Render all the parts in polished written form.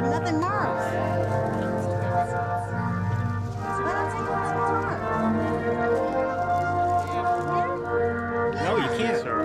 Nothing marks. No, you can't, sir.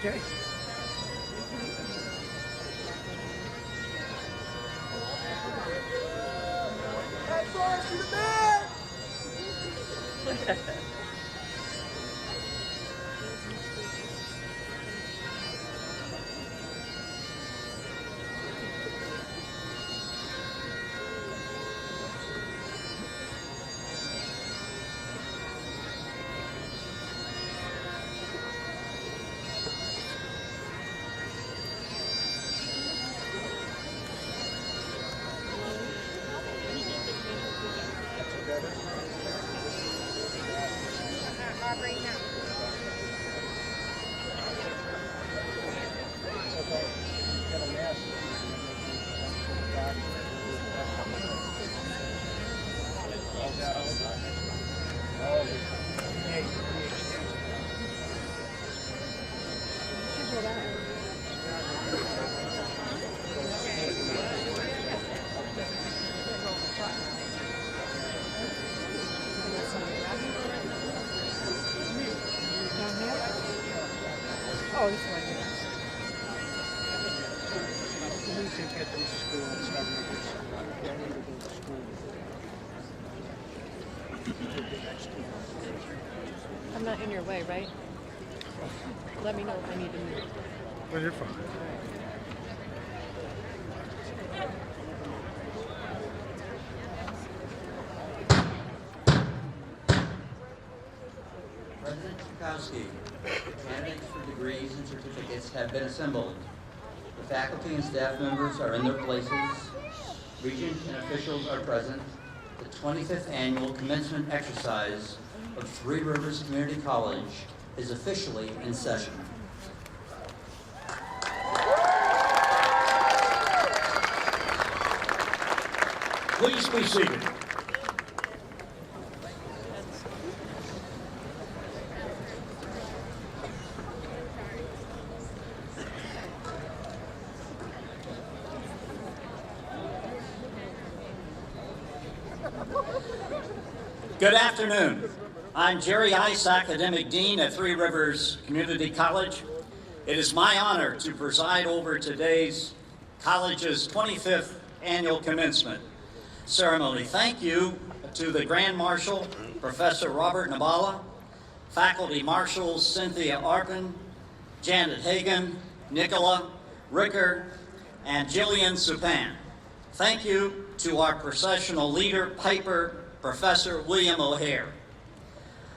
Okay. Oh, this one. We need to get to school and start making some money. I need to go to school. I'm not in your way, right? Let me know if I need to move. Well, you're fine. President Chukowski, candidates for degrees and certificates have been assembled. The faculty and staff members are in their places. Regent and officials are present. The 25th Annual Commencement Exercise of Three Rivers Community College is officially in session. Please be seated. Good afternoon. I'm Jerry Ice, Academic Dean at Three Rivers Community College. It is my honor to preside over today's college's 25th Annual Commencement ceremony. Thank you to the Grand Marshal, Professor Robert Nabala, Faculty Marshals Cynthia Arpin, Janet Hagan, Nicola, Ricker, and Jillian Supan. Thank you to our processional leader, Piper, Professor William O'Hare.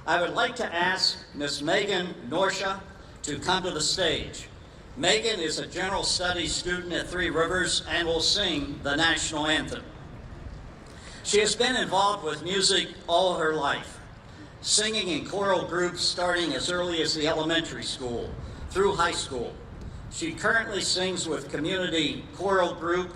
I would like to ask Miss Megan Norsha to come to the stage. Megan is a general studies student at Three Rivers and will sing the national anthem. She has been involved with music all her life, singing in choral groups starting as early as the elementary school through high school. She currently sings with Community Choral Group.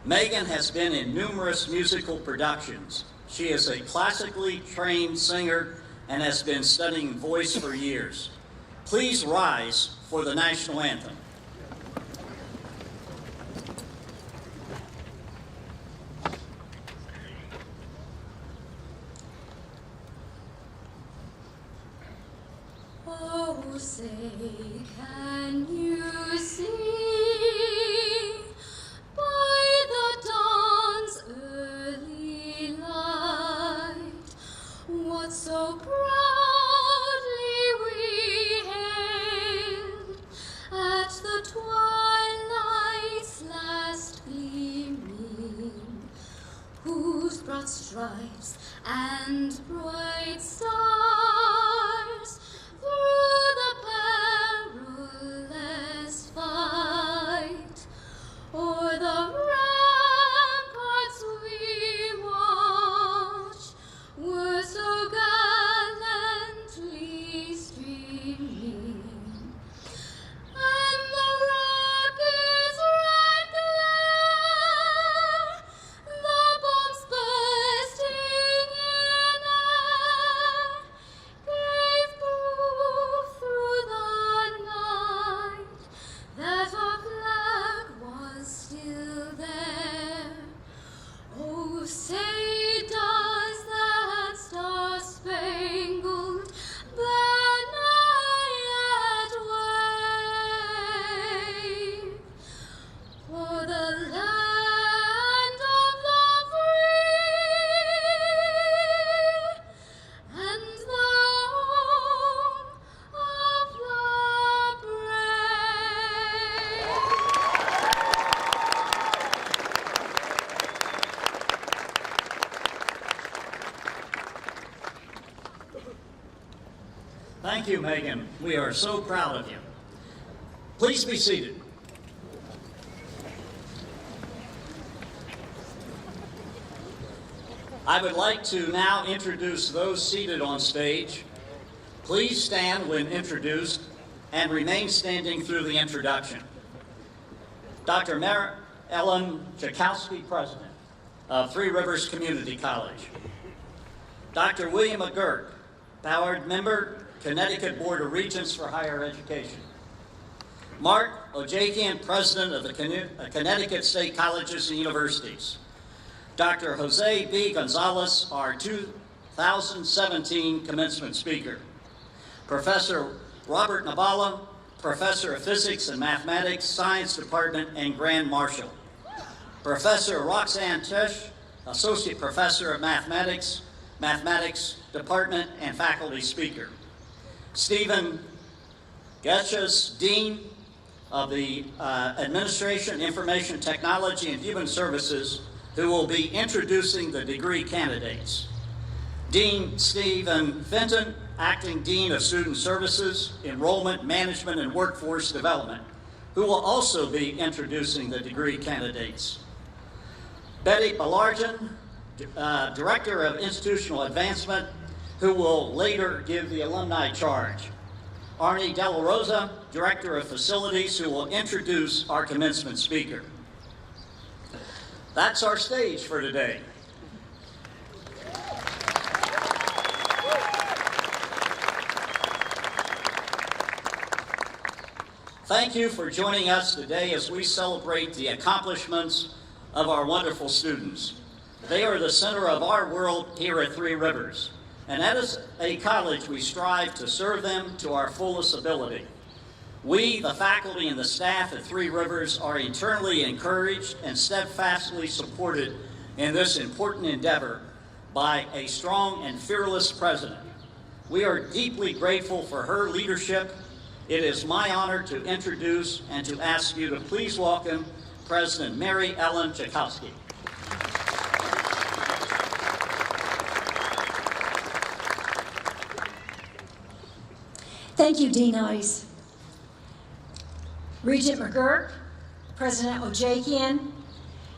Megan has been in numerous musical productions. She is a classically trained singer and has been studying voice for years. Please rise for the national anthem. say, can you see by the dawn's early light what so proudly we hailed at the twilight's last gleaming, whose broad stripes and bright stars through the perilous fight o'er the ramparts we watched were so gallantly streaming, and the rocket's red glare, the bombs bursting in air, gave proof through the night that our flag was still there. Oh, say does that star-spangled banner yet wave for the land of the free and the home of the brave? Thank you, Megan. We are so proud of you. Please be seated. I would like to now introduce those seated on stage. Please stand when introduced and remain standing through the introduction. Dr. Mary Ellen Jakowski, President of Three Rivers Community College. Dr. William McGurk, Powered Member, Connecticut Board of Regents for Higher Education. Mark Ojakian, President of the Connecticut State Colleges and Universities. Dr. Jose B. Gonzalez, our 2017 commencement speaker. Professor Robert Nabala, Professor of Physics and Mathematics, Science Department and Grand Marshal. Professor Roxanne Tisch, Associate Professor of Mathematics, Mathematics Department and Faculty Speaker. Stephen Getches, Dean of the Administration, Information Technology and Human Services, who will be introducing the degree candidates. Dean Stephen Fenton, Acting Dean of Student Services, Enrollment, Management, and Workforce Development, who will also be introducing the degree candidates. Betty Ballargen, Director of Institutional Advancement, who will later give the alumni charge. Arnie Della Rosa, Director of Facilities, who will introduce our commencement speaker. That's our stage for today. Thank you for joining us today as we celebrate the accomplishments of our wonderful students. They are the center of our world here at Three Rivers. And as a college, we strive to serve them to our fullest ability. We, the faculty and the staff at Three Rivers, are eternally encouraged and steadfastly supported in this important endeavor by a strong and fearless president. We are deeply grateful for her leadership. It is my honor to introduce and to ask you to please welcome President Mary Ellen Jakowski. Thank you, Dean Ice. Regent McGurk, President Ojakian,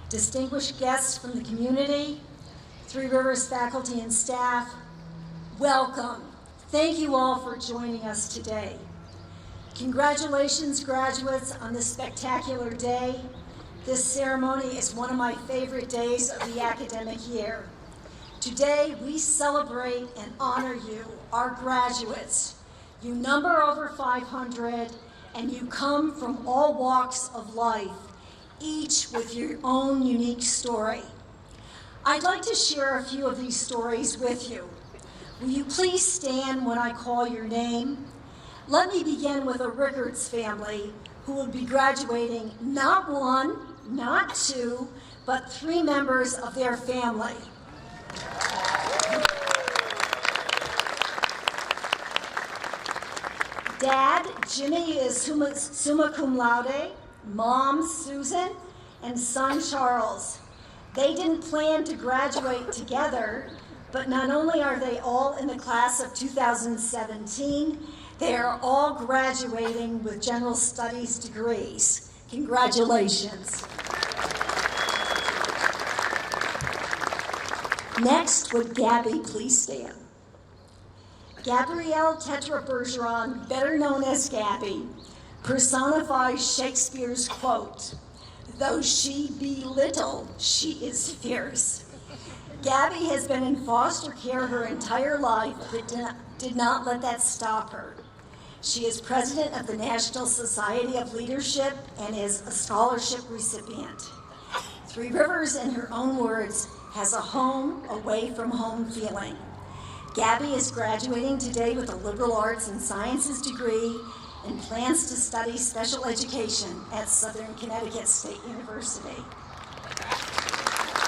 distinguished guests from the community, Three Rivers faculty and staff, welcome. Thank you all for joining us today. Congratulations, graduates, on this spectacular day. This ceremony is one of my favorite days of the academic year. Today, we celebrate and honor you, our graduates. You number over 500, and you come from all walks of life, each with your own unique story. I'd like to share a few of these stories with you. Will you please stand when I call your name? Let me begin with a Rickards family who will be graduating not one, not two, but 3 members of their family. Dad, Jimmy, is summa cum laude, Mom, Susan, and son, Charles. They didn't plan to graduate together, but not only are they all in the class of 2017, they are all graduating with general studies degrees. Congratulations. Next, would Gabby please stand? Gabrielle Tetra Bergeron, better known as Gabby, personifies Shakespeare's quote, "Though she be little, she is fierce." Gabby has been in foster care her entire life, but did not let that stop her. She is president of the National Society of Leadership and is a scholarship recipient. Three Rivers, in her own words, has a home away from home feeling. Gabby is graduating today with a liberal arts and sciences degree and plans to study special education at Southern Connecticut State University.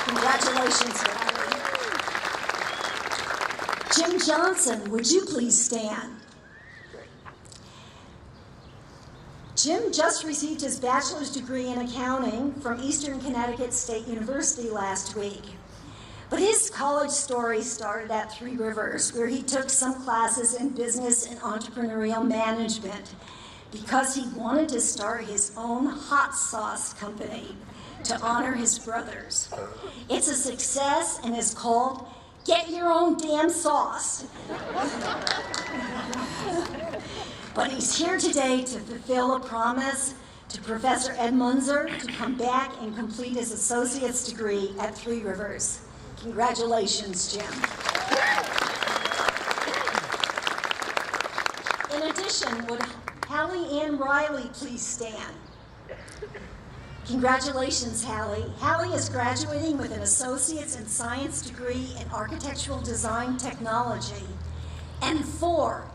Congratulations, Gabby. Jim Johnson, would you please stand? Jim just received his bachelor's degree in accounting from Eastern Connecticut State University last week. But his college story started at Three Rivers, where he took some classes in business and entrepreneurial management because he wanted to start his own hot sauce company to honor his brothers. It's a success and is called Get Your Own Damn Sauce. But he's here today to fulfill a promise to Professor Ed Munzer to come back and complete his associate's degree at Three Rivers. Congratulations, Jim. In addition, would Hallie Ann Riley please stand? Congratulations, Hallie. Hallie is graduating with an associate's in science degree in architectural design technology and 4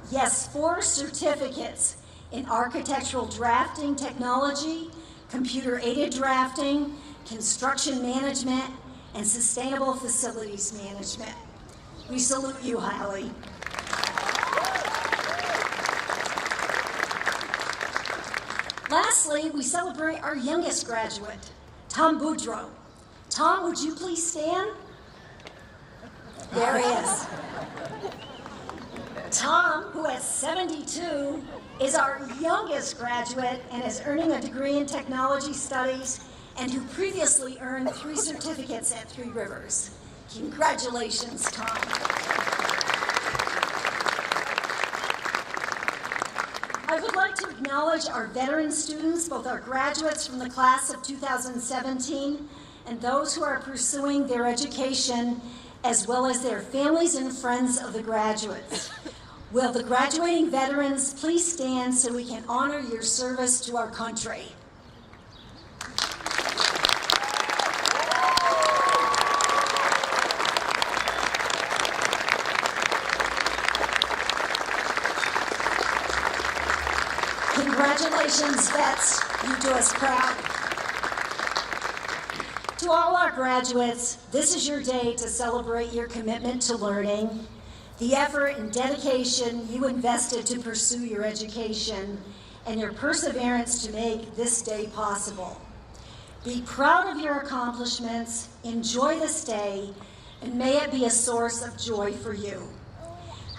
certificates in architectural drafting technology, computer-aided drafting, construction management, and sustainable facilities management. We salute you, Hallie. Lastly, we celebrate our youngest graduate, Tom Boudreau. Tom, would you please stand? There he is. Tom, who is 72, is our youngest graduate and is earning a degree in technology studies and who previously earned 3 certificates at Three Rivers. Congratulations, Tom. I would like to acknowledge our veteran students, both our graduates from the class of 2017 and those who are pursuing their education, as well as their families and friends of the graduates. Will the graduating veterans please stand so we can honor your service to our country? Congratulations, vets. You do us proud. To all our graduates, this is your day to celebrate your commitment to learning, the effort and dedication you invested to pursue your education, and your perseverance to make this day possible. Be proud of your accomplishments, enjoy this day, and may it be a source of joy for you.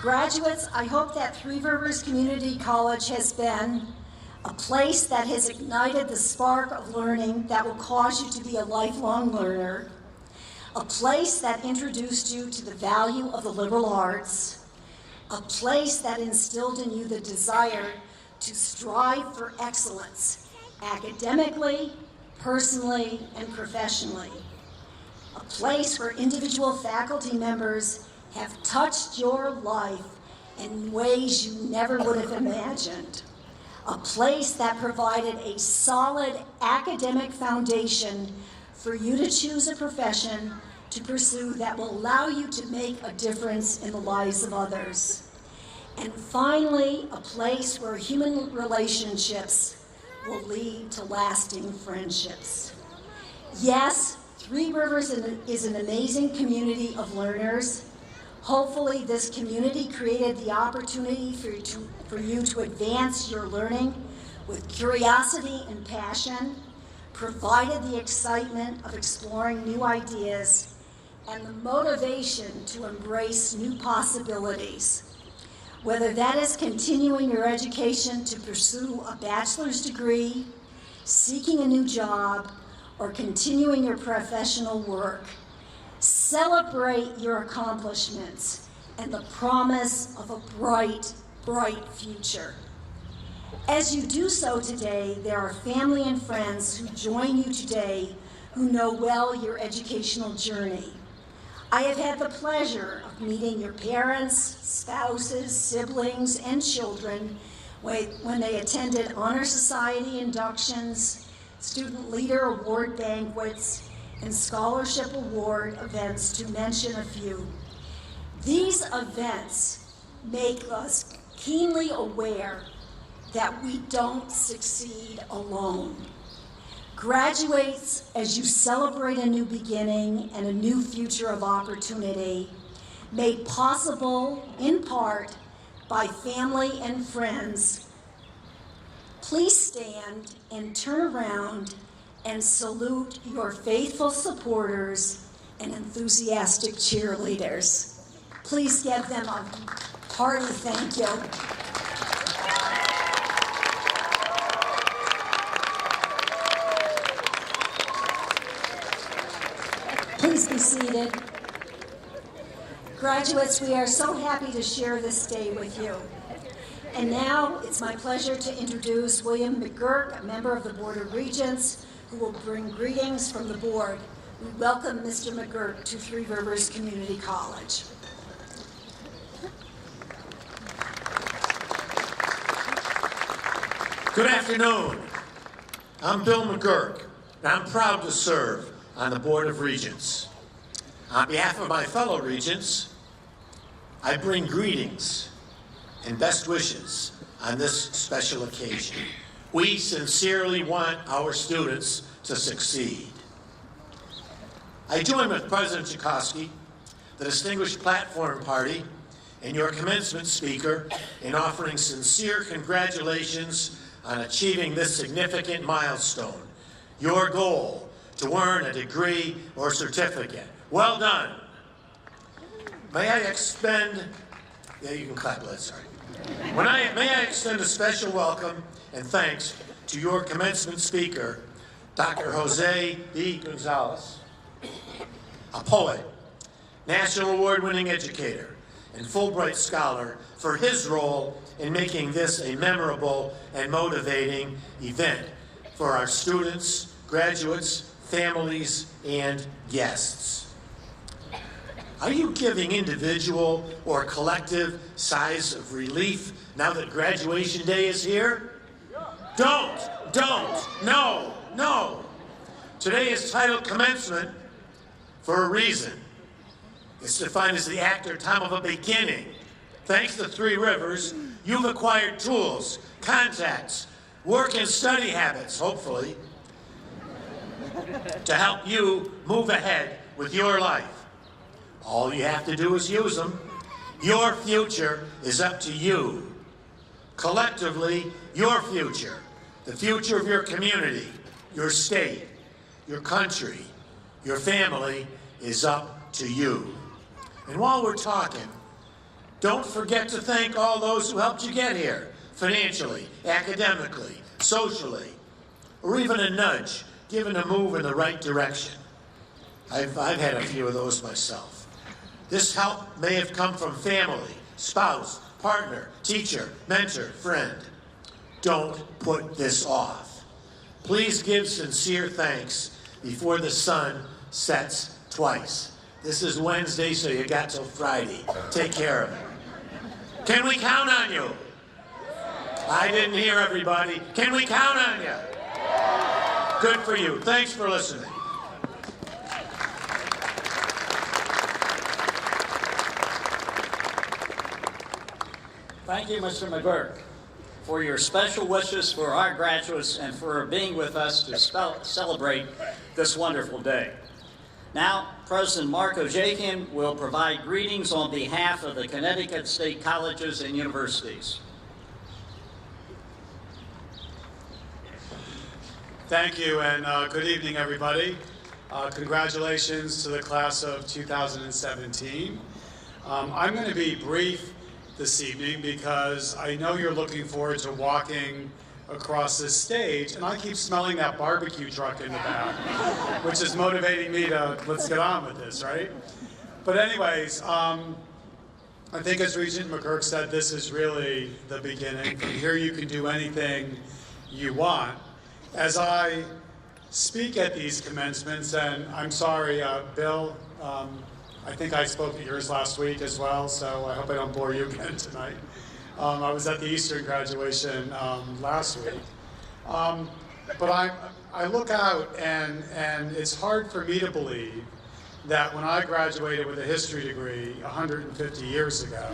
Graduates, I hope that Three Rivers Community College has been a place that has ignited the spark of learning that will cause you to be a lifelong learner, a place that introduced you to the value of the liberal arts, a place that instilled in you the desire to strive for excellence academically, personally, and professionally, a place where individual faculty members have touched your life in ways you never would have imagined. A place that provided a solid academic foundation for you to choose a profession to pursue that will allow you to make a difference in the lives of others. and finally, a place where human relationships will lead to lasting friendships. Yes, Three Rivers is an amazing community of learners. Hopefully, this community created the opportunity for you to advance your learning with curiosity and passion, provided the excitement of exploring new ideas, and the motivation to embrace new possibilities. Whether that is continuing your education to pursue a bachelor's degree, seeking a new job, or continuing your professional work, celebrate your accomplishments and the promise of a bright, bright future. As you do so today, there are family and friends who join you today who know well your educational journey. I have had the pleasure of meeting your parents, spouses, siblings, and children when they attended Honor Society inductions, Student Leader Award banquets, and scholarship award events, to mention a few. These events make us keenly aware that we don't succeed alone. Graduates, as you celebrate a new beginning and a new future of opportunity, made possible in part by family and friends, please stand and turn around and salute your faithful supporters and enthusiastic cheerleaders. Please give them a hearty thank you. Please be seated. Graduates, we are so happy to share this day with you. And now it's my pleasure to introduce William McGurk, a member of the Board of Regents, who will bring greetings from the board. We welcome Mr. McGurk to Three Rivers Community College. Good afternoon. I'm Bill McGurk, and I'm proud to serve on the Board of Regents. On behalf of my fellow Regents, I bring greetings and best wishes on this special occasion. We sincerely want our students to succeed. I join with President Chakosky, the Distinguished Platform Party, and your commencement speaker in offering sincere congratulations on achieving this significant milestone, your goal to earn a degree or certificate. Well done. May I extend, you can clap, sorry. May I extend a special welcome and thanks to your commencement speaker, Dr. Jose B. Gonzalez, a poet, National Award-winning educator, and Fulbright Scholar, for his role in making this a memorable and motivating event for our students, graduates, families, and guests. Are you giving individual or collective sighs of relief now that graduation day is here? Don't, no. Today is titled Commencement for a reason. It's defined as the act or time of a beginning. Thanks to Three Rivers, you've acquired tools, contacts, work and study habits, hopefully, to help you move ahead with your life. All you have to do is use them. Your future is up to you. Collectively, your future, the future of your community, your state, your country, your family, is up to you. And while we're talking, don't forget to thank all those who helped you get here, financially, academically, socially, or even a nudge, given a move in the right direction. I've had a few of those myself. This help may have come from family, spouse, partner, teacher, mentor, friend. Don't put this off. Please give sincere thanks before the sun sets twice. This is Wednesday, so you got till Friday. Take care of it. Can we count on you? I didn't hear everybody. Can we count on you? Good for you. Thanks for listening. Thank you, Mr. McGurk, for your special wishes for our graduates and for being with us to celebrate this wonderful day. Now, President Mark Ojakian will provide greetings on behalf of the Connecticut State Colleges and Universities. Thank you, and good evening, everybody. Congratulations to the class of 2017. I'm going to be brief this evening because I know you're looking forward to walking across this stage, and I keep smelling that barbecue truck in the back, which is motivating me to, let's get on with this, right? But anyways, I think as Regent McGurk said, this is really the beginning. From here you can do anything you want. As I speak at these commencements, and I'm sorry, Bill, I think I spoke at yours last week as well, so I hope I don't bore you again tonight. I was at the Eastern graduation last week. But I look out and it's hard for me to believe that when I graduated with a history degree 150 years ago,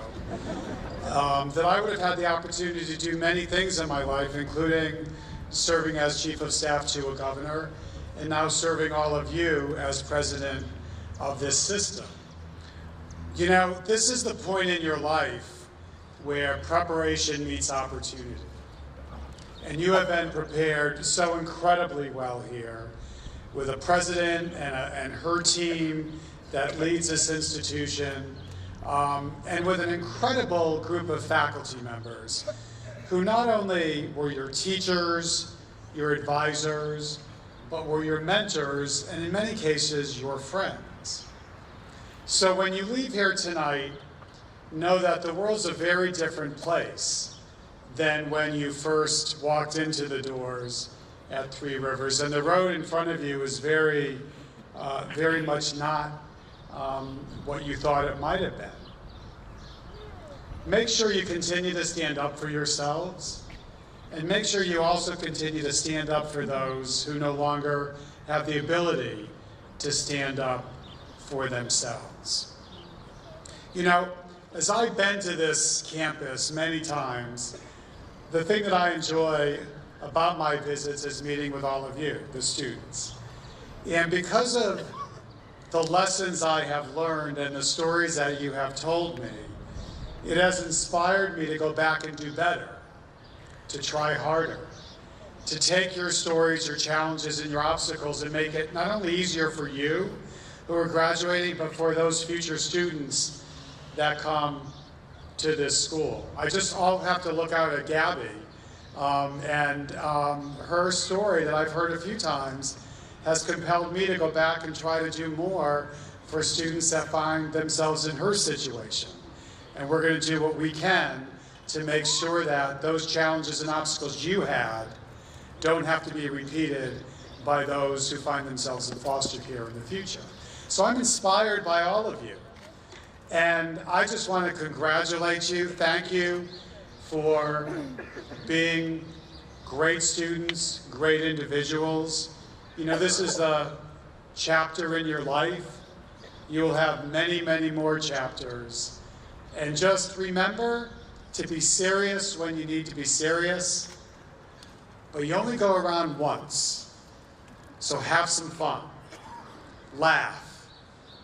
that I would have had the opportunity to do many things in my life, including serving as Chief of Staff to a governor, and now serving all of you as president of this system. You know, this is the point in your life where preparation meets opportunity. And you have been prepared so incredibly well here with a president and her team that leads this institution, and with an incredible group of faculty members who not only were your teachers, your advisors, but were your mentors, and in many cases, your friends. So when you leave here tonight, know that the world's a very different place than when you first walked into the doors at Three Rivers. And the road in front of you is very much not what you thought it might have been. Make sure you continue to stand up for yourselves, and make sure you also continue to stand up for those who no longer have the ability to stand up for themselves. You know, as I've been to this campus many times, the thing that I enjoy about my visits is meeting with all of you, the students. And because of the lessons I have learned and the stories that you have told me, it has inspired me to go back and do better, to try harder, to take your stories, your challenges, and your obstacles and make it not only easier for you who are graduating, but for those future students that come to this school. I just all have to look out at Gabby, and her story that I've heard a few times has compelled me to go back and try to do more for students that find themselves in her situation. And we're going to do what we can to make sure that those challenges and obstacles you had don't have to be repeated by those who find themselves in foster care in the future. So I'm inspired by all of you. And I just want to congratulate you. Thank you for being great students, great individuals. You know, this is a chapter in your life. You'll have many, many more chapters. And just remember to be serious when you need to be serious, but you only go around once. So have some fun. Laugh.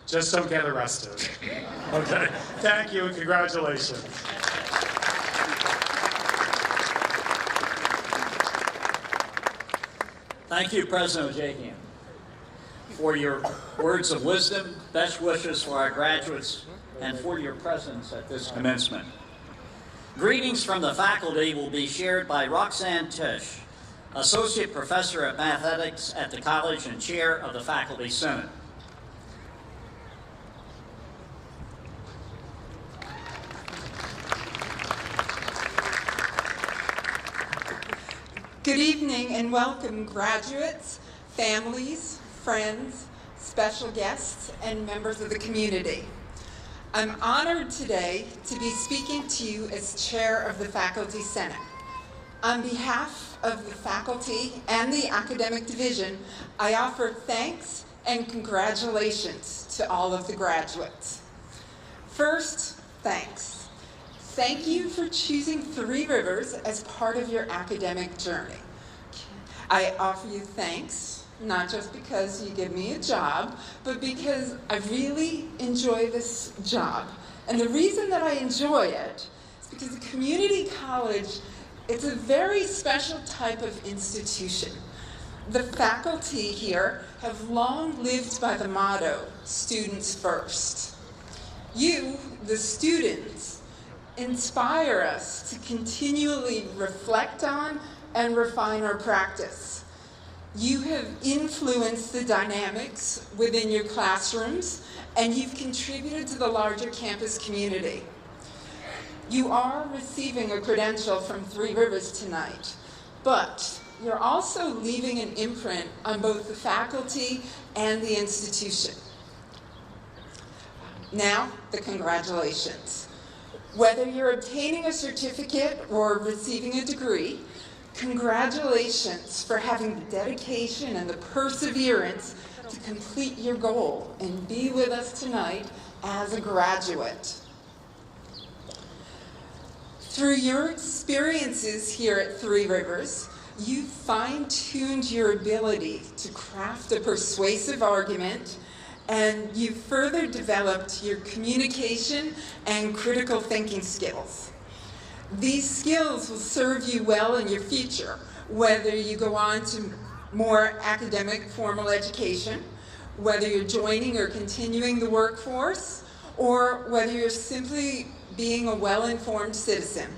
Just don't get arrested. Okay, thank you and congratulations. Thank you, President Ojakian, for your words of wisdom, best wishes for our graduates, and for your presence at this commencement. Greetings from the faculty will be shared by Roxanne Tisch, Associate Professor of Mathematics at the college and Chair of the Faculty Senate. Good evening and welcome, graduates, families, friends, special guests, and members of the community. I'm honored today to be speaking to you as Chair of the Faculty Senate. On behalf of the faculty and the academic division, I offer thanks and congratulations to all of the graduates. First, thanks. Thank you for choosing Three Rivers as part of your academic journey. I offer you thanks, not just because you give me a job, but because I really enjoy this job. And the reason that I enjoy it is because the community college, it's a very special type of institution. The faculty here have long lived by the motto, students first. You, the students, inspire us to continually reflect on and refine our practice. You have influenced the dynamics within your classrooms, and you've contributed to the larger campus community. You are receiving a credential from Three Rivers tonight, but you're also leaving an imprint on both the faculty and the institution. Now, the congratulations. Whether you're obtaining a certificate or receiving a degree, congratulations for having the dedication and the perseverance to complete your goal and be with us tonight as a graduate. Through your experiences here at Three Rivers, you fine-tuned your ability to craft a persuasive argument, and you further developed your communication and critical thinking skills. These skills will serve you well in your future, whether you go on to more academic formal education, whether you're joining or continuing the workforce, or whether you're simply being a well-informed citizen.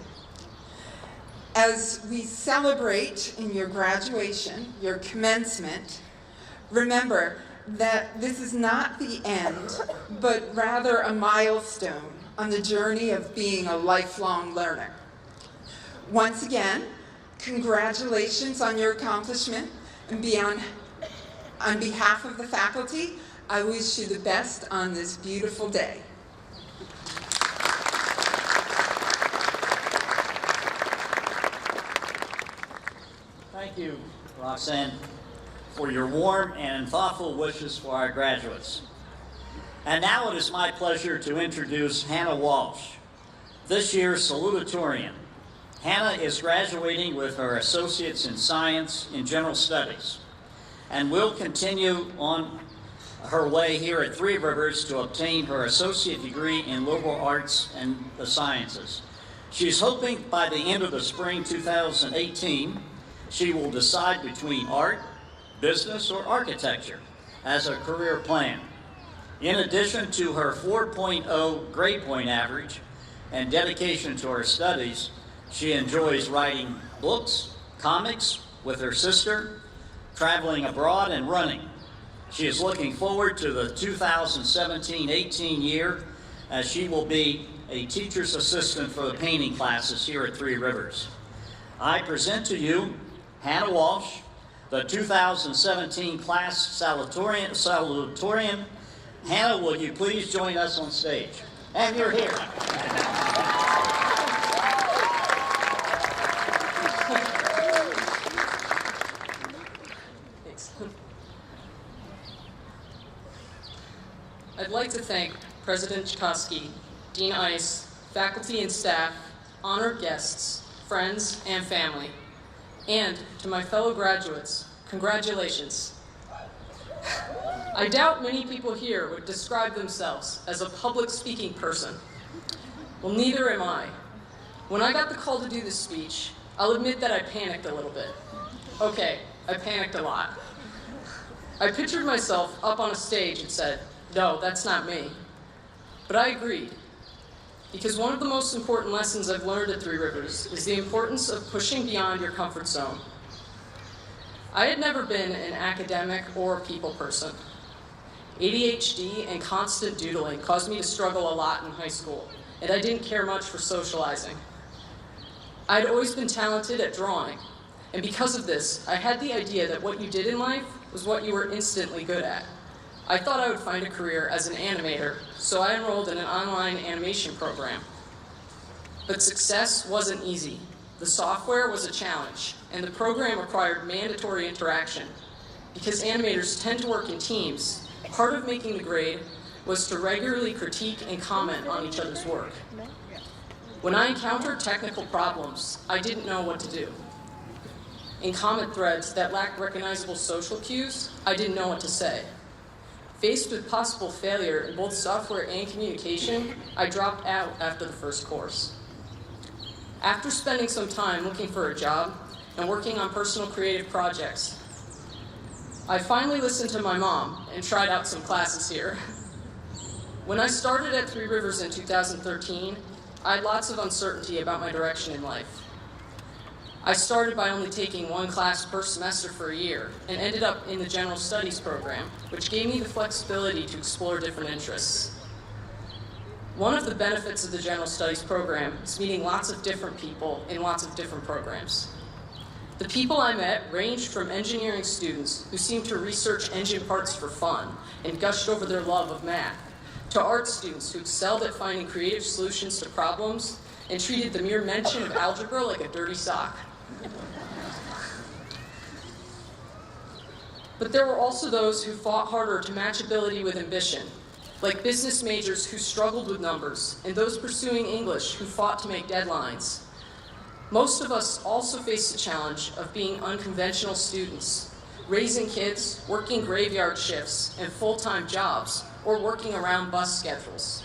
As we celebrate in your graduation, your commencement, remember that this is not the end, but rather a milestone on the journey of being a lifelong learner. Once again, congratulations on your accomplishment, and on behalf of the faculty, I wish you the best on this beautiful day. Thank you, Roxanne, for your warm and thoughtful wishes for our graduates. And now it is my pleasure to introduce Hannah Walsh, this year's salutatorian. Hannah is graduating with her Associates in Science in General Studies and will continue on her way here at Three Rivers to obtain her associate degree in liberal arts and the sciences. She's hoping by the end of the spring 2018, she will decide between art, business, or architecture as a career plan. In addition to her 4.0 grade point average and dedication to her studies, she enjoys writing books, comics with her sister, traveling abroad, and running. She is looking forward to the 2017-18 year as she will be a teacher's assistant for the painting classes here at Three Rivers. I present to you Hannah Walsh, the 2017 class salutatorian. Hannah, will you please join us on stage? And you're here. Thanks. I'd like to thank President Chakosky, Dean Ice, faculty and staff, honored guests, friends, and family. And to my fellow graduates, congratulations. I doubt many people here would describe themselves as a public speaking person. Well, neither am I. When I got the call to do this speech, I'll admit that I panicked a little bit. Okay, I panicked a lot. I pictured myself up on a stage and said, no, that's not me. But I agreed. Because one of the most important lessons I've learned at Three Rivers is the importance of pushing beyond your comfort zone. I had never been an academic or people person. ADHD and constant doodling caused me to struggle a lot in high school, and I didn't care much for socializing. I'd always been talented at drawing, and because of this, I had the idea that what you did in life was what you were instantly good at. I thought I would find a career as an animator, so I enrolled in an online animation program. But success wasn't easy. The software was a challenge, and the program required mandatory interaction. Because animators tend to work in teams, part of making the grade was to regularly critique and comment on each other's work. When I encountered technical problems, I didn't know what to do. In comment threads that lacked recognizable social cues, I didn't know what to say. Faced with possible failure in both software and communication, I dropped out after the first course. After spending some time looking for a job and working on personal creative projects, I finally listened to my mom and tried out some classes here. When I started at Three Rivers in 2013, I had lots of uncertainty about my direction in life. I started by only taking one class per semester for a year and ended up in the General Studies program, which gave me the flexibility to explore different interests. One of the benefits of the General Studies program is meeting lots of different people in lots of different programs. The people I met ranged from engineering students who seemed to research engine parts for fun and gushed over their love of math, to art students who excelled at finding creative solutions to problems and treated the mere mention of algebra like a dirty sock. But there were also those who fought harder to match ability with ambition, like business majors who struggled with numbers, and those pursuing English who fought to make deadlines. Most of us also face the challenge of being unconventional students, raising kids, working graveyard shifts and full-time jobs, or working around bus schedules.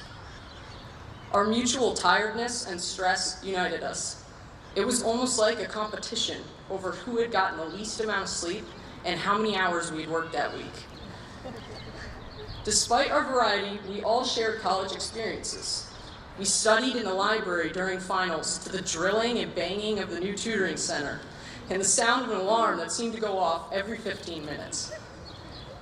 Our mutual tiredness and stress united us. It was almost like a competition over who had gotten the least amount of sleep and how many hours we'd worked that week. Despite our variety, we all shared college experiences. We studied in the library during finals to the drilling and banging of the new tutoring center and the sound of an alarm that seemed to go off every 15 minutes.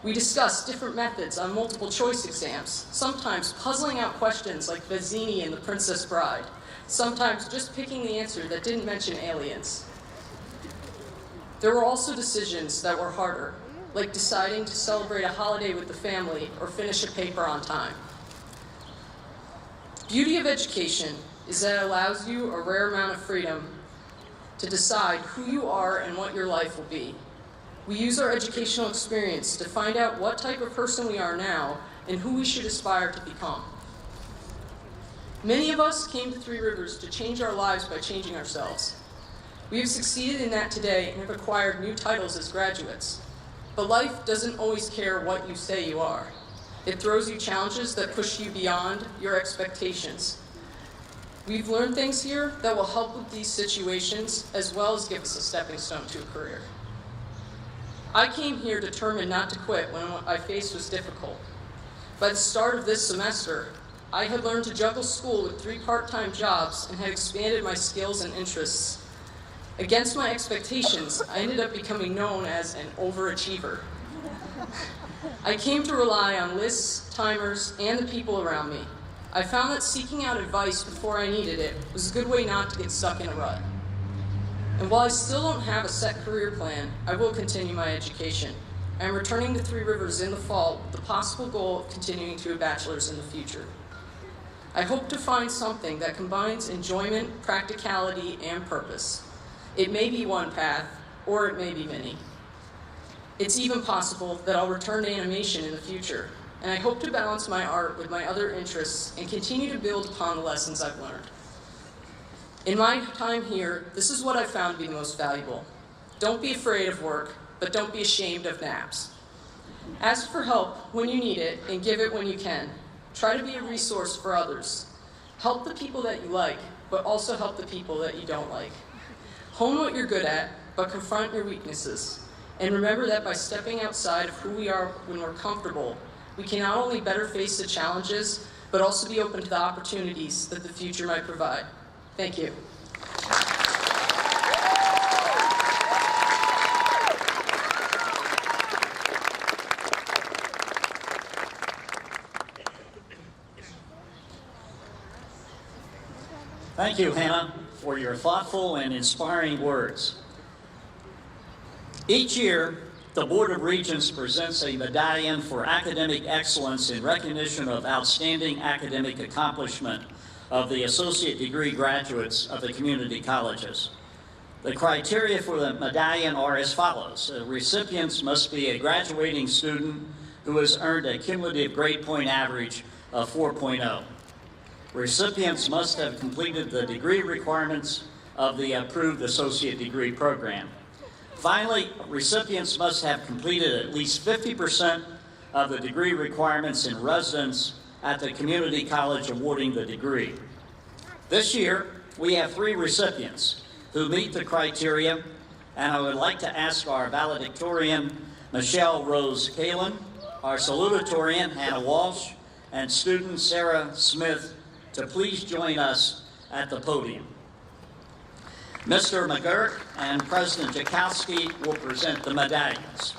We discussed different methods on multiple choice exams, sometimes puzzling out questions like Vizzini and the Princess Bride, sometimes just picking the answer that didn't mention aliens. There were also decisions that were harder, like deciding to celebrate a holiday with the family or finish a paper on time. The beauty of education is that it allows you a rare amount of freedom to decide who you are and what your life will be. We use our educational experience to find out what type of person we are now and who we should aspire to become. Many of us came to Three Rivers to change our lives by changing ourselves. We have succeeded in that today and have acquired new titles as graduates. But life doesn't always care what you say you are. It throws you challenges that push you beyond your expectations. We've learned things here that will help with these situations as well as give us a stepping stone to a career. I came here determined not to quit when what I faced was difficult. By the start of this semester, I had learned to juggle school with 3 part-time jobs and had expanded my skills and interests. Against my expectations, I ended up becoming known as an overachiever. I came to rely on lists, timers, and the people around me. I found that seeking out advice before I needed it was a good way not to get stuck in a rut. And while I still don't have a set career plan, I will continue my education. I am returning to Three Rivers in the fall with the possible goal of continuing to a bachelor's in the future. I hope to find something that combines enjoyment, practicality, and purpose. It may be one path, or it may be many. It's even possible that I'll return to animation in the future, and I hope to balance my art with my other interests and continue to build upon the lessons I've learned. In my time here, this is what I've found to be the most valuable. Don't be afraid of work, but don't be ashamed of naps. Ask for help when you need it and give it when you can. Try to be a resource for others. Help the people that you like, but also help the people that you don't like. Hone what you're good at, but confront your weaknesses. And remember that by stepping outside of who we are when we're comfortable, we can not only better face the challenges, but also be open to the opportunities that the future might provide. Thank you. Thank you, Hannah, for your thoughtful and inspiring words. Each year, the Board of Regents presents a medallion for academic excellence in recognition of outstanding academic accomplishment of the associate degree graduates of the community colleges. The criteria for the medallion are as follows. Recipients must be a graduating student who has earned a cumulative grade point average of 4.0. Recipients must have completed the degree requirements of the approved associate degree program. Finally, recipients must have completed at least 50% of the degree requirements in residence at the community college awarding the degree. This year, we have 3 recipients who meet the criteria, and I would like to ask our valedictorian, Michelle Rose Kalin, our salutatorian, Hannah Walsh, and student Sarah Smith to please join us at the podium. Mr. McGurk and President Jakowski will present the medallions.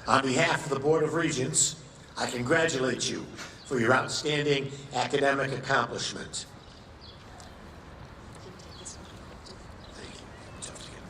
On behalf of the Board of Regents, I congratulate you for your outstanding academic accomplishment. Thank you. Tough to get.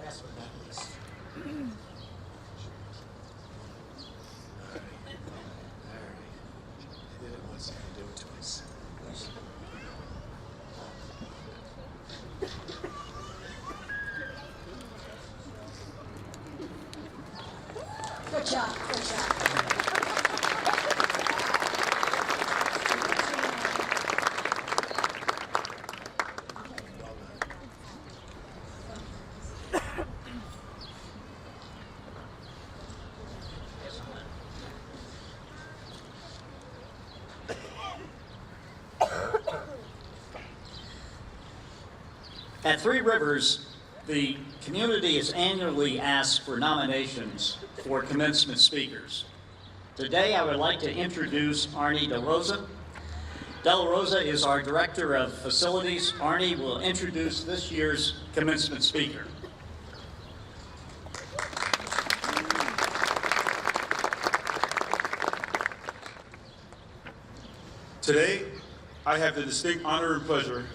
Last but not least. All right. I did it once, I can do it twice. Good job, good job. At Three Rivers, the community is annually asked for nominations for commencement speakers. Today, I would like to introduce Arnie DeRosa. DeRosa is our Director of Facilities. Arnie will introduce this year's commencement speaker. Today, I have the distinct honor and pleasure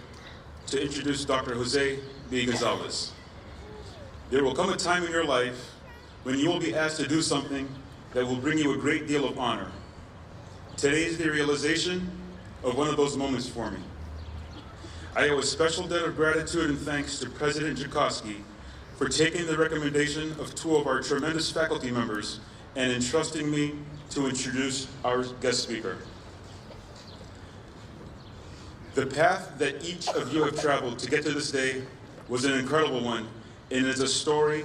to introduce Dr. Jose B. Gonzalez. There will come a time in your life when you will be asked to do something that will bring you a great deal of honor. Today is the realization of one of those moments for me. I owe a special debt of gratitude and thanks to President Jakowski for taking the recommendation of 2 of our tremendous faculty members and entrusting me to introduce our guest speaker. The path that each of you have traveled to get to this day was an incredible one, and is a story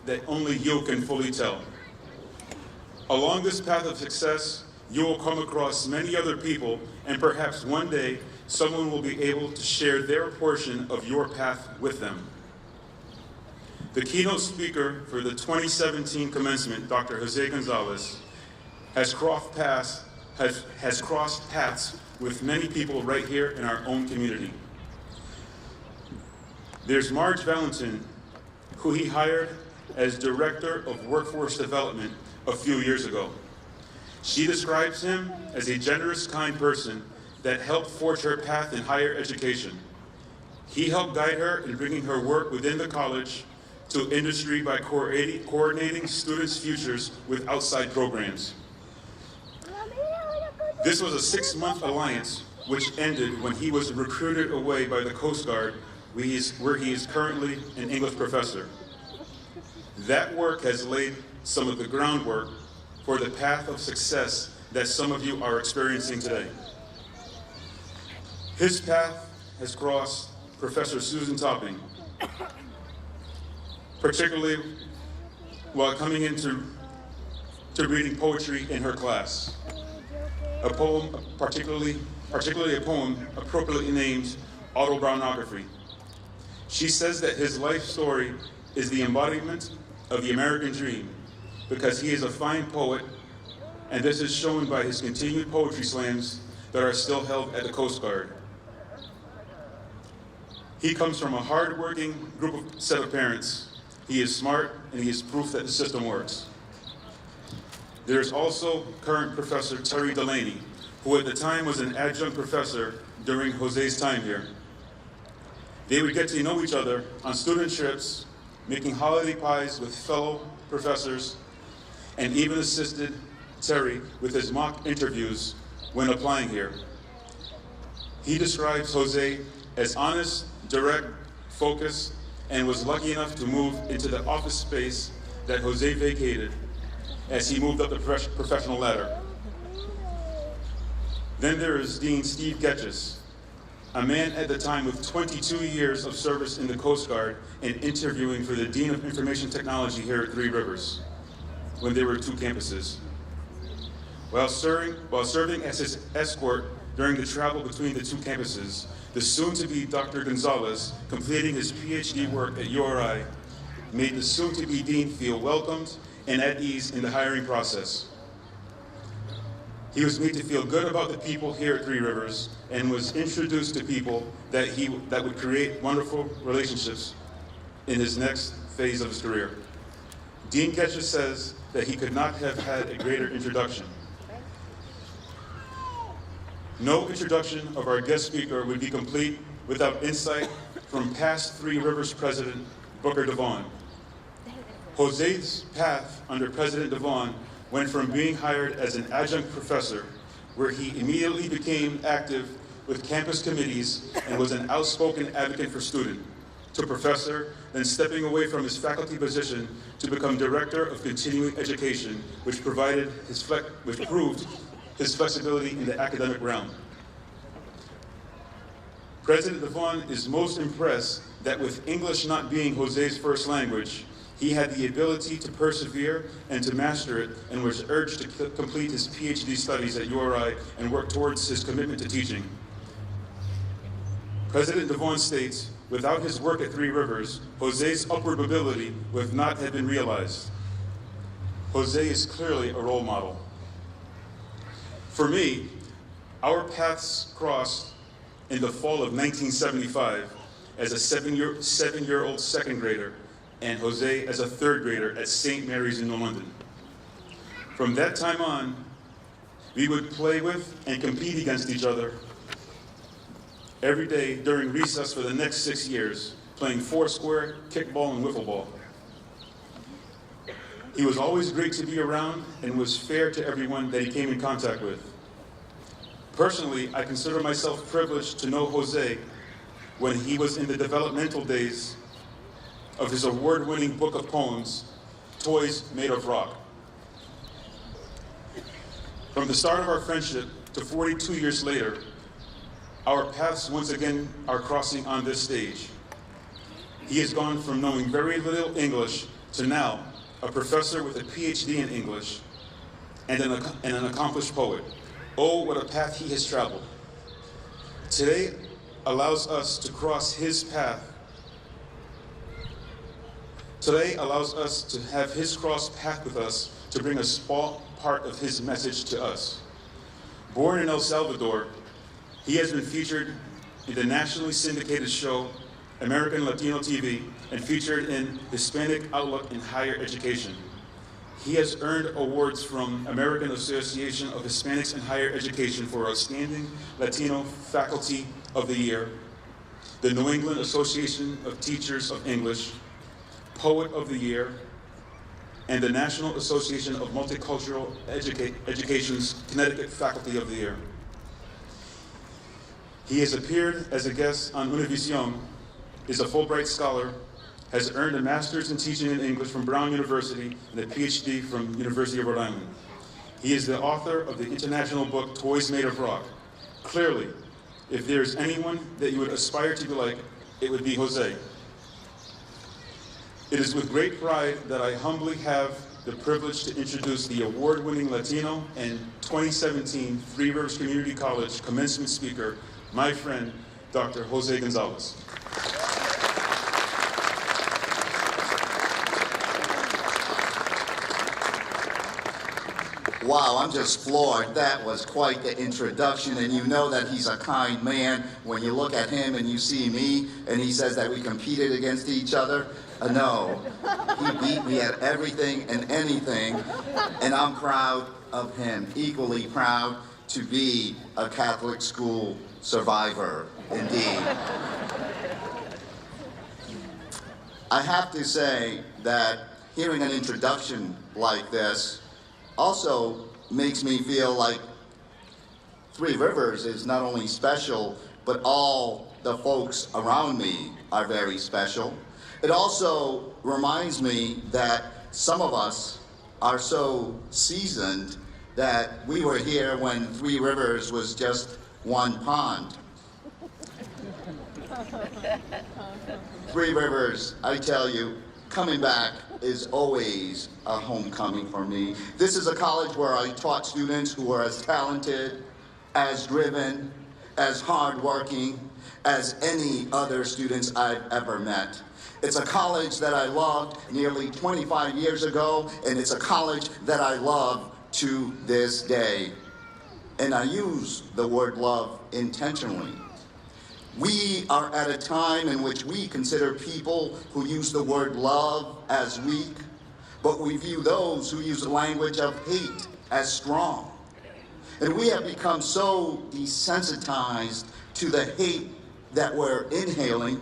that only you can fully tell. Along this path of success, you will come across many other people, and perhaps one day, someone will be able to share their portion of your path with them. The keynote speaker for the 2017 commencement, Dr. Jose Gonzalez, has crossed paths with many people right here in our own community. There's Marge Valentin, who he hired as Director of Workforce Development a few years ago. She describes him as a generous, kind person that helped forge her path in higher education. He helped guide her in bringing her work within the college to industry by coordinating students' futures with outside programs. This was a 6-month alliance which ended when he was recruited away by the Coast Guard, where he is currently an English professor. That work has laid some of the groundwork for the path of success that some of you are experiencing today. His path has crossed Professor Susan Topping, particularly while coming into to reading poetry in her class. A poem, particularly a poem appropriately named Autobiography. She says that his life story is the embodiment of the American dream because he is a fine poet, and this is shown by his continued poetry slams that are still held at the Coast Guard. He comes from a hard-working set of parents. He is smart, and he is proof that the system works. There is also current Professor Terry Delaney, who at the time was an adjunct professor during Jose's time here. They would get to know each other on student trips, making holiday pies with fellow professors, and even assisted Terry with his mock interviews when applying here. He describes Jose as honest, direct, focused, and was lucky enough to move into the office space that Jose vacated as he moved up the professional ladder. Then there is Dean Steve Getches, a man at the time with 22 years of service in the Coast Guard and interviewing for the Dean of Information Technology here at Three Rivers when there were 2 campuses. While serving as his escort during the travel between the 2 campuses, the soon-to-be Dr. Gonzalez, completing his PhD work at URI, made the soon-to-be dean feel welcomed and at ease in the hiring process. He was made to feel good about the people here at Three Rivers and was introduced to people that would create wonderful relationships in his next phase of his career. Dean Getches says that he could not have had a greater introduction. No introduction of our guest speaker would be complete without insight from past Three Rivers President Booker DeVaughn. Jose's path under President DeVaughn went from being hired as an adjunct professor, where he immediately became active with campus committees and was an outspoken advocate for students, to professor, then stepping away from his faculty position to become director of continuing education, which proved his flexibility in the academic realm. President DeVaughn is most impressed that with English not being Jose's first language, he had the ability to persevere and to master it, and was urged to complete his PhD studies at URI and work towards his commitment to teaching. President DeVaughn states, without his work at Three Rivers, Jose's upward mobility would not have been realized. Jose is clearly a role model. For me, our paths crossed in the fall of 1975 as a seven-year-old second grader, and Jose as a third grader at St. Mary's in New London. From that time on, we would play with and compete against each other every day during recess for the next 6 years, playing foursquare, kickball, and wiffle ball. He was always great to be around and was fair to everyone that he came in contact with. Personally, I consider myself privileged to know Jose when he was in the developmental days of his award-winning book of poems, Toys Made of Rock. From the start of our friendship to 42 years later, our paths once again are crossing on this stage. He has gone from knowing very little English to now a professor with a PhD in English and an accomplished poet. Oh, what a path he has traveled. Today allows us to cross his path. Today allows us to have his cross path with us to bring a small part of his message to us. Born in El Salvador, he has been featured in the nationally syndicated show American Latino TV and featured in Hispanic Outlook in Higher Education. He has earned awards from American Association of Hispanics in Higher Education for Outstanding Latino Faculty of the Year, the New England Association of Teachers of English, Poet of the Year, and the National Association of Multicultural Education's Connecticut Faculty of the Year. He has appeared as a guest on Univision, is a Fulbright Scholar, has earned a Master's in Teaching in English from Brown University and a PhD from University of Rhode Island. He is the author of the international book, Toys Made of Rock. Clearly, if there's anyone that you would aspire to be like, it would be Jose. It is with great pride that I humbly have the privilege to introduce the award-winning Latino and 2017 Three Rivers Community College commencement speaker, my friend, Dr. Jose Gonzalez. Wow, I'm just floored. That was quite the introduction, and you know that he's a kind man when you look at him and you see me, and he says that we competed against each other. No, he beat me at everything and anything, and I'm proud of him, equally proud to be a Catholic school survivor, indeed. I have to say that hearing an introduction like this also makes me feel like Three Rivers is not only special, but all the folks around me are very special. It also reminds me that some of us are so seasoned that we were here when Three Rivers was just one pond. Three Rivers, I tell you, coming back is always a homecoming for me. This is a college where I taught students who are as talented, as driven, as hardworking as any other students I've ever met. It's a college that I loved nearly 25 years ago, and it's a college that I love to this day. And I use the word love intentionally. We are at a time in which we consider people who use the word love as weak, but we view those who use the language of hate as strong. And we have become so desensitized to the hate that we're inhaling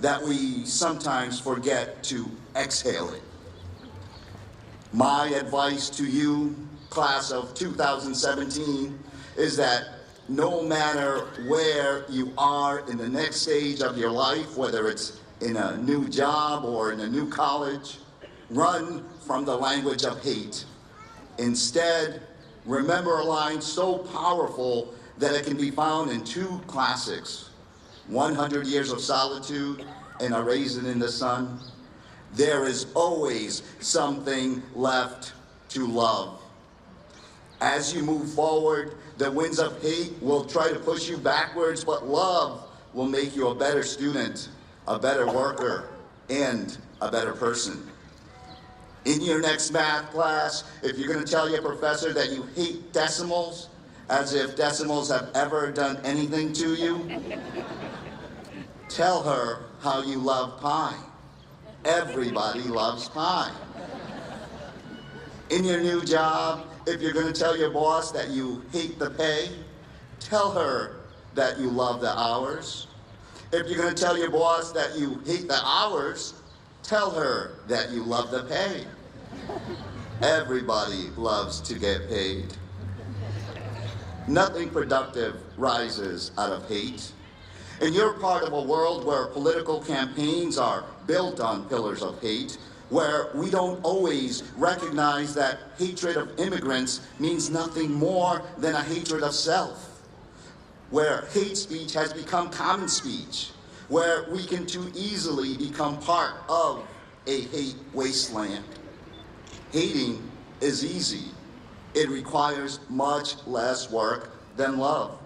that we sometimes forget to exhale it. My advice to you, class of 2017, is that no matter where you are in the next stage of your life, whether it's in a new job or in a new college, run from the language of hate. Instead, remember a line so powerful that it can be found in two classics, 100 Years of Solitude and A Raisin in the Sun. There is always something left to love. As you move forward, the winds of hate will try to push you backwards, but love will make you a better student, a better worker, and a better person. In your next math class, if you're going to tell your professor that you hate decimals, as if decimals have ever done anything to you, tell her how you love pie. Everybody loves pie. In your new job, if you're going to tell your boss that you hate the pay, tell her that you love the hours. If you're going to tell your boss that you hate the hours, tell her that you love the pay. Everybody loves to get paid. Nothing productive rises out of hate. And you're part of a world where political campaigns are built on pillars of hate, where we don't always recognize that hatred of immigrants means nothing more than a hatred of self, where hate speech has become common speech, where we can too easily become part of a hate wasteland. Hating is easy. It requires much less work than love.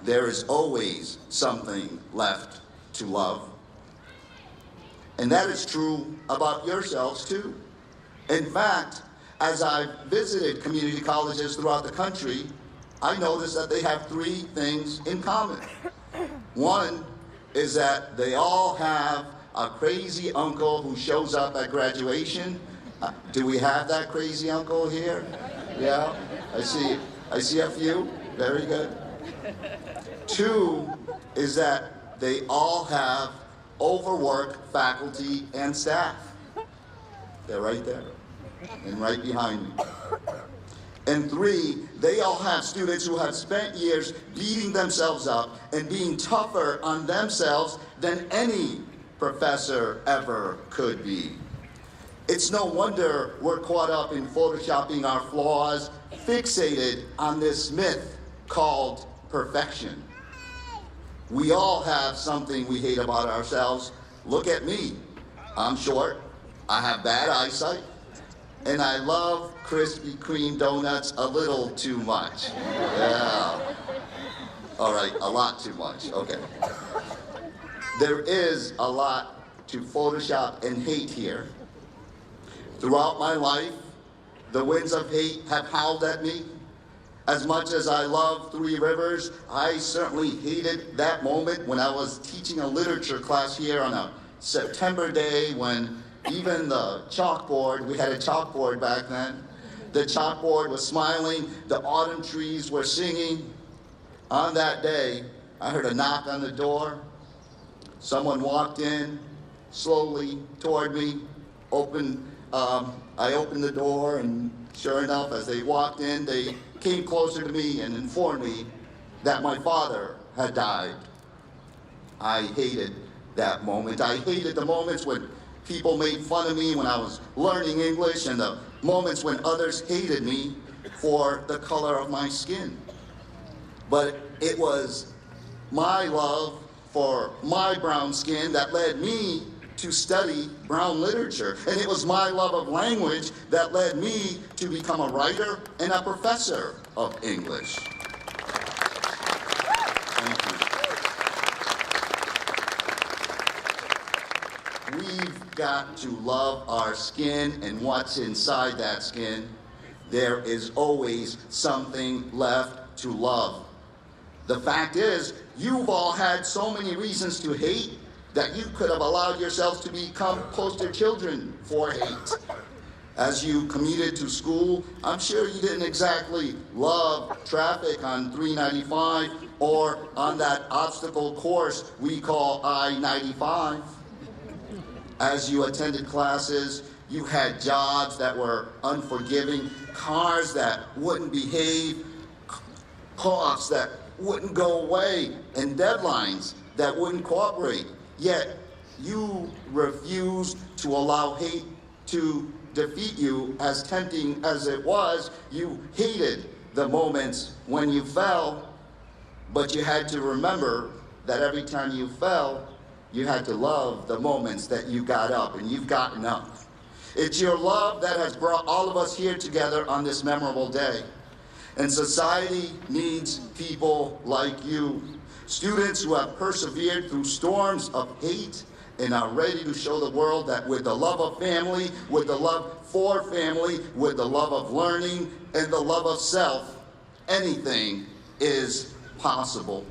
There is always something left to love. And that is true about yourselves too. In fact, as I've visited community colleges throughout the country, I noticed that they have three things in common. One is that they all have a crazy uncle who shows up at graduation. Do we have that crazy uncle here? Yeah, I see a few. Very good. Two is that they all have overworked faculty and staff. They're right there and right behind me. And three, they all have students who have spent years beating themselves up and being tougher on themselves than any professor ever could be. It's no wonder we're caught up in photoshopping our flaws, fixated on this myth called perfection. We all have something we hate about ourselves. Look at me. I'm short, I have bad eyesight, and I love Krispy Kreme donuts a little too much. Yeah. All right, a lot too much, okay. There is a lot to Photoshop and hate here. Throughout my life, the winds of hate have howled at me. As much as I love Three Rivers, I certainly hated that moment when I was teaching a literature class here on a September day when even the chalkboard, we had a chalkboard back then, the chalkboard was smiling, the autumn trees were singing. On that day, I heard a knock on the door. Someone walked in slowly toward me, I opened the door, and sure enough, as they walked in, they came closer to me and informed me that my father had died. I hated that moment. I hated the moments when people made fun of me when I was learning English, and the moments when others hated me for the color of my skin. But it was my love for my brown skin that led me to study brown literature. And it was my love of language that led me to become a writer and a professor of English. Thank you. We've got to love our skin and what's inside that skin. There is always something left to love. The fact is, you've all had so many reasons to hate that you could have allowed yourselves to become poster children for hate. As you commuted to school, I'm sure you didn't exactly love traffic on 395 or on that obstacle course we call I-95. As you attended classes, you had jobs that were unforgiving, cars that wouldn't behave, coughs that wouldn't go away, and deadlines that wouldn't cooperate. Yet, you refused to allow hate to defeat you. As tempting as it was, you hated the moments when you fell, but you had to remember that every time you fell, you had to love the moments that you got up, and you've gotten up. It's your love that has brought all of us here together on this memorable day. And society needs people like you, students who have persevered through storms of hate and are ready to show the world that with the love of family, with the love for family, with the love of learning, and the love of self, anything is possible.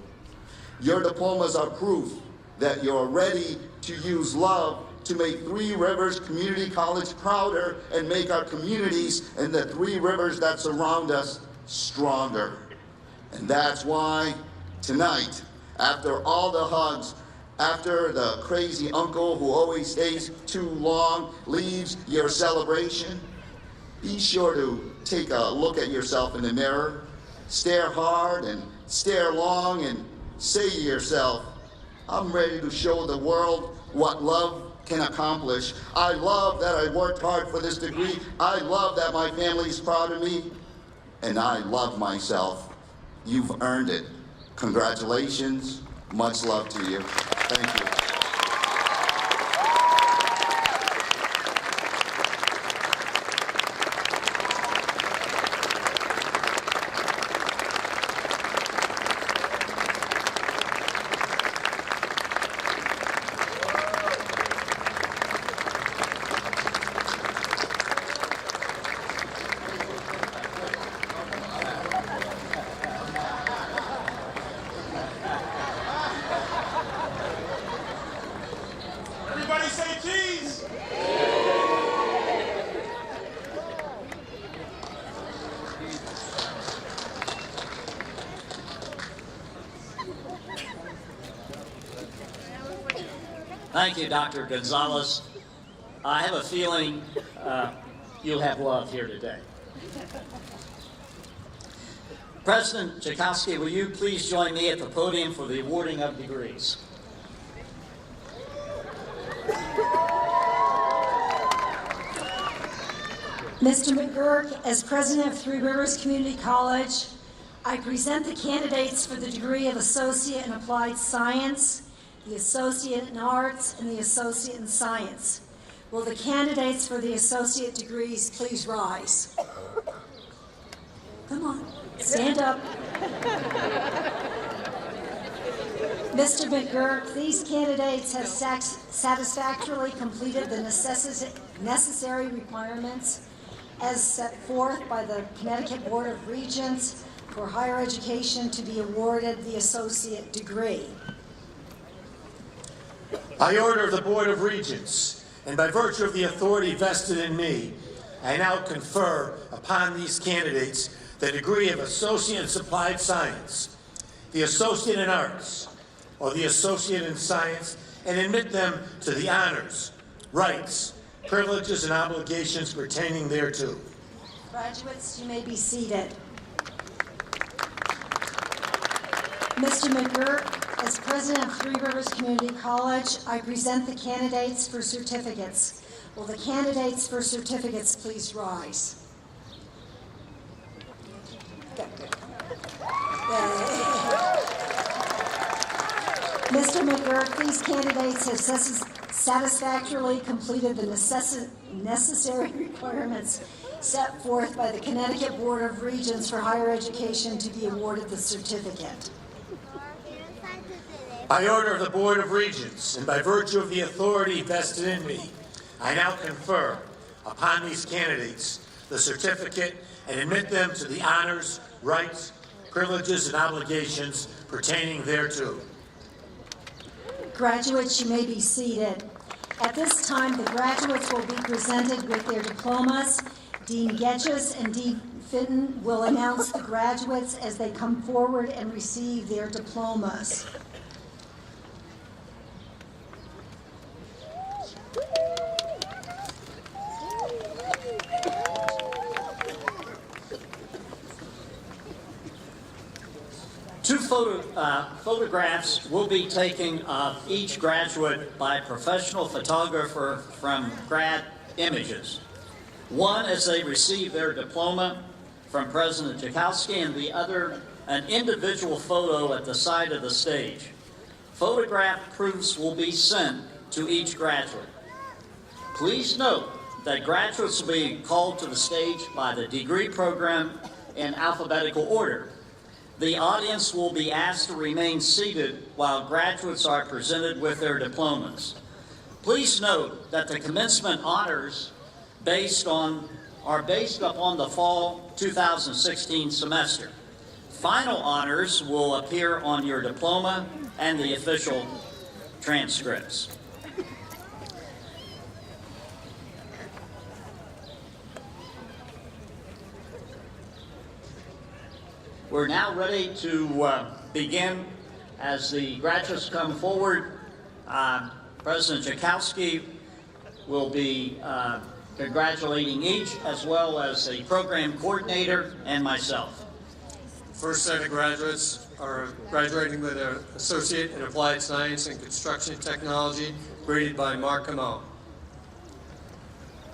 Your diplomas are proof that you're ready to use love to make Three Rivers Community College prouder and make our communities and the Three Rivers that surround us stronger. And that's why tonight, after all the hugs, after the crazy uncle who always stays too long leaves your celebration, be sure to take a look at yourself in the mirror, stare hard and stare long, and say to yourself, I'm ready to show the world what love can accomplish. I love that I worked hard for this degree. I love that my family is proud of me. And I love myself. You've earned it. Congratulations. Much love to you. Thank you. Everybody say cheese! Thank you, Dr. Gonzalez. I have a feeling you'll have love here today. President Tchaikovsky, will you please join me at the podium for the awarding of degrees? Mr. McGurk, as president of Three Rivers Community College, I present the candidates for the degree of Associate in Applied Science, the Associate in Arts, and the Associate in Science. Will the candidates for the associate degrees please rise? Come on, stand up. Mr. McGurk, these candidates have satisfactorily completed the necessary requirements as set forth by the Connecticut Board of Regents for higher education to be awarded the associate degree. By order of the Board of Regents, and by virtue of the authority vested in me, I now confer upon these candidates the degree of Associate in Applied Science, the Associate in Arts, or the Associate in Science, and admit them to the honors, rights, privileges, and obligations pertaining thereto. Graduates, you may be seated. Mr. McGurk, as president of Three Rivers Community College, I present the candidates for certificates. Will the candidates for certificates please rise? Mr. McGurk, these candidates have satisfactorily completed the necessary requirements set forth by the Connecticut Board of Regents for higher education to be awarded the certificate. By order of the Board of Regents, and by virtue of the authority vested in me, I now confer upon these candidates the certificate and admit them to the honors, rights, privileges, and obligations pertaining thereto. Graduates, you may be seated. At this time, the graduates will be presented with their diplomas. Dean Getches and Dean Fitton will announce the graduates as they come forward and receive their diplomas. Two photographs will be taken of each graduate by a professional photographer from Grad Images. One as they receive their diploma from President Joukowsky, and the other an individual photo at the side of the stage. Photograph proofs will be sent to each graduate. Please note that graduates will be called to the stage by the degree program in alphabetical order. The audience will be asked to remain seated while graduates are presented with their diplomas. Please note that the commencement honors are based upon the fall 2016 semester. Final honors will appear on your diploma and the official transcripts. We're now ready to begin. As the graduates come forward, President Joukowsky will be congratulating each, as well as the program coordinator and myself. First set of graduates are graduating with their Associate in Applied Science and Construction Technology, graded by Mark Camo.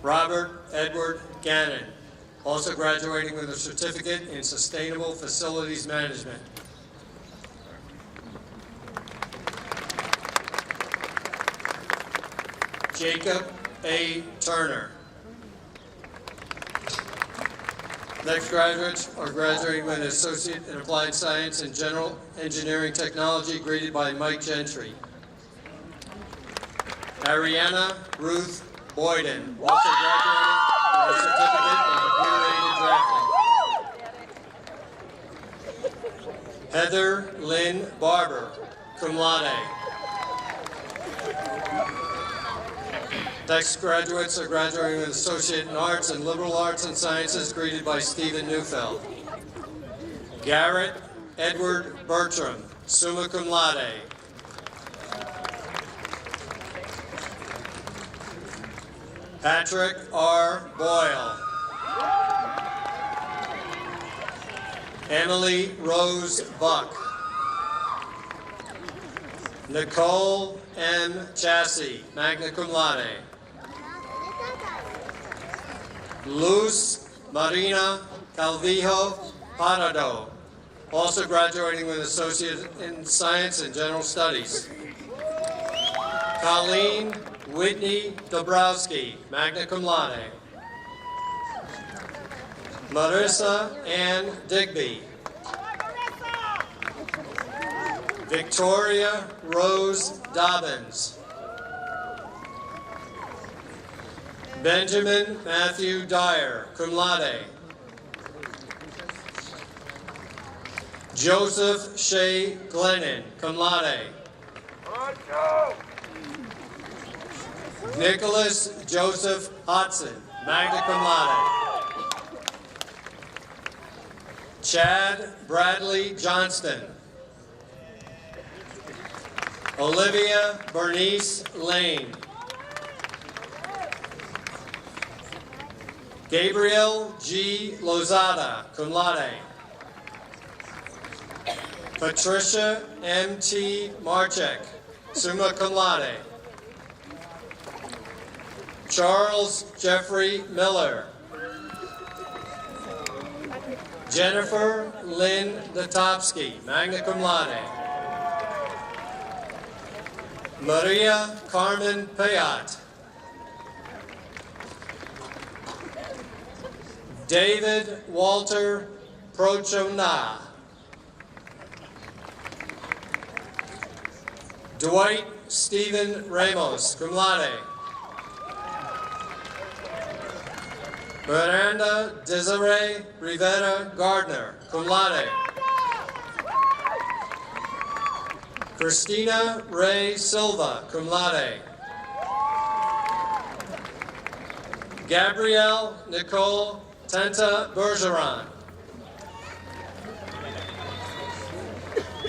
Robert Edward Gannon, also graduating with a certificate in Sustainable Facilities Management. Jacob A. Turner. Next graduates are graduating with an Associate in Applied Science and General Engineering Technology, graded by Mike Gentry. Ariana Ruth Boyden, also graduating with a certificate in computer-aided drafting. Heather Lynn Barber, cum laude. Next graduates are graduating with Associate in Arts and Liberal Arts and Sciences, graded by Stephen Neufeld. Garrett Edward Bertram, summa cum laude. Patrick R. Boyle. Emily Rose Buck. Nicole M. Chassie, magna cum laude. Luz Marina Calvijo Parado, also graduating with Associate in Science and General Studies. Colleen Whitney Dobrowski, magna cum laude. Marissa Ann Digby. Victoria Rose Dobbins. Benjamin Matthew Dyer, cum laude. Joseph Shea Glennon, cum laude. Nicholas Joseph Hodson, magna cum laude. Chad Bradley Johnston. Olivia Bernice Lane. Gabriel G. Lozada, cum laude. Patricia M.T. Marchek, summa cum laude. Charles Jeffrey Miller. Jennifer Lynn Datopsky, magna cum laude. Maria Carmen Payat. David Walter Prochona. Dwight Stephen Ramos, cum laude. Miranda Desiree Rivera Gardner, cum laude. Christina Ray Silva, cum laude. Gabrielle Nicole Tenta Bergeron.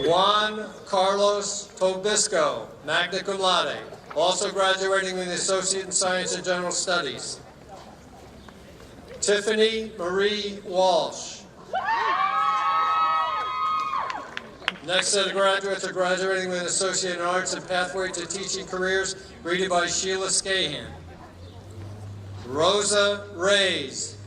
Juan Carlos Tobisco, magna cum laude, also graduating with an Associate in Science and General Studies. Tiffany Marie Walsh. Next set of graduates are graduating with an Associate in Arts and Pathway to Teaching Careers, greeted by Sheila Scahan. Rosa Reyes.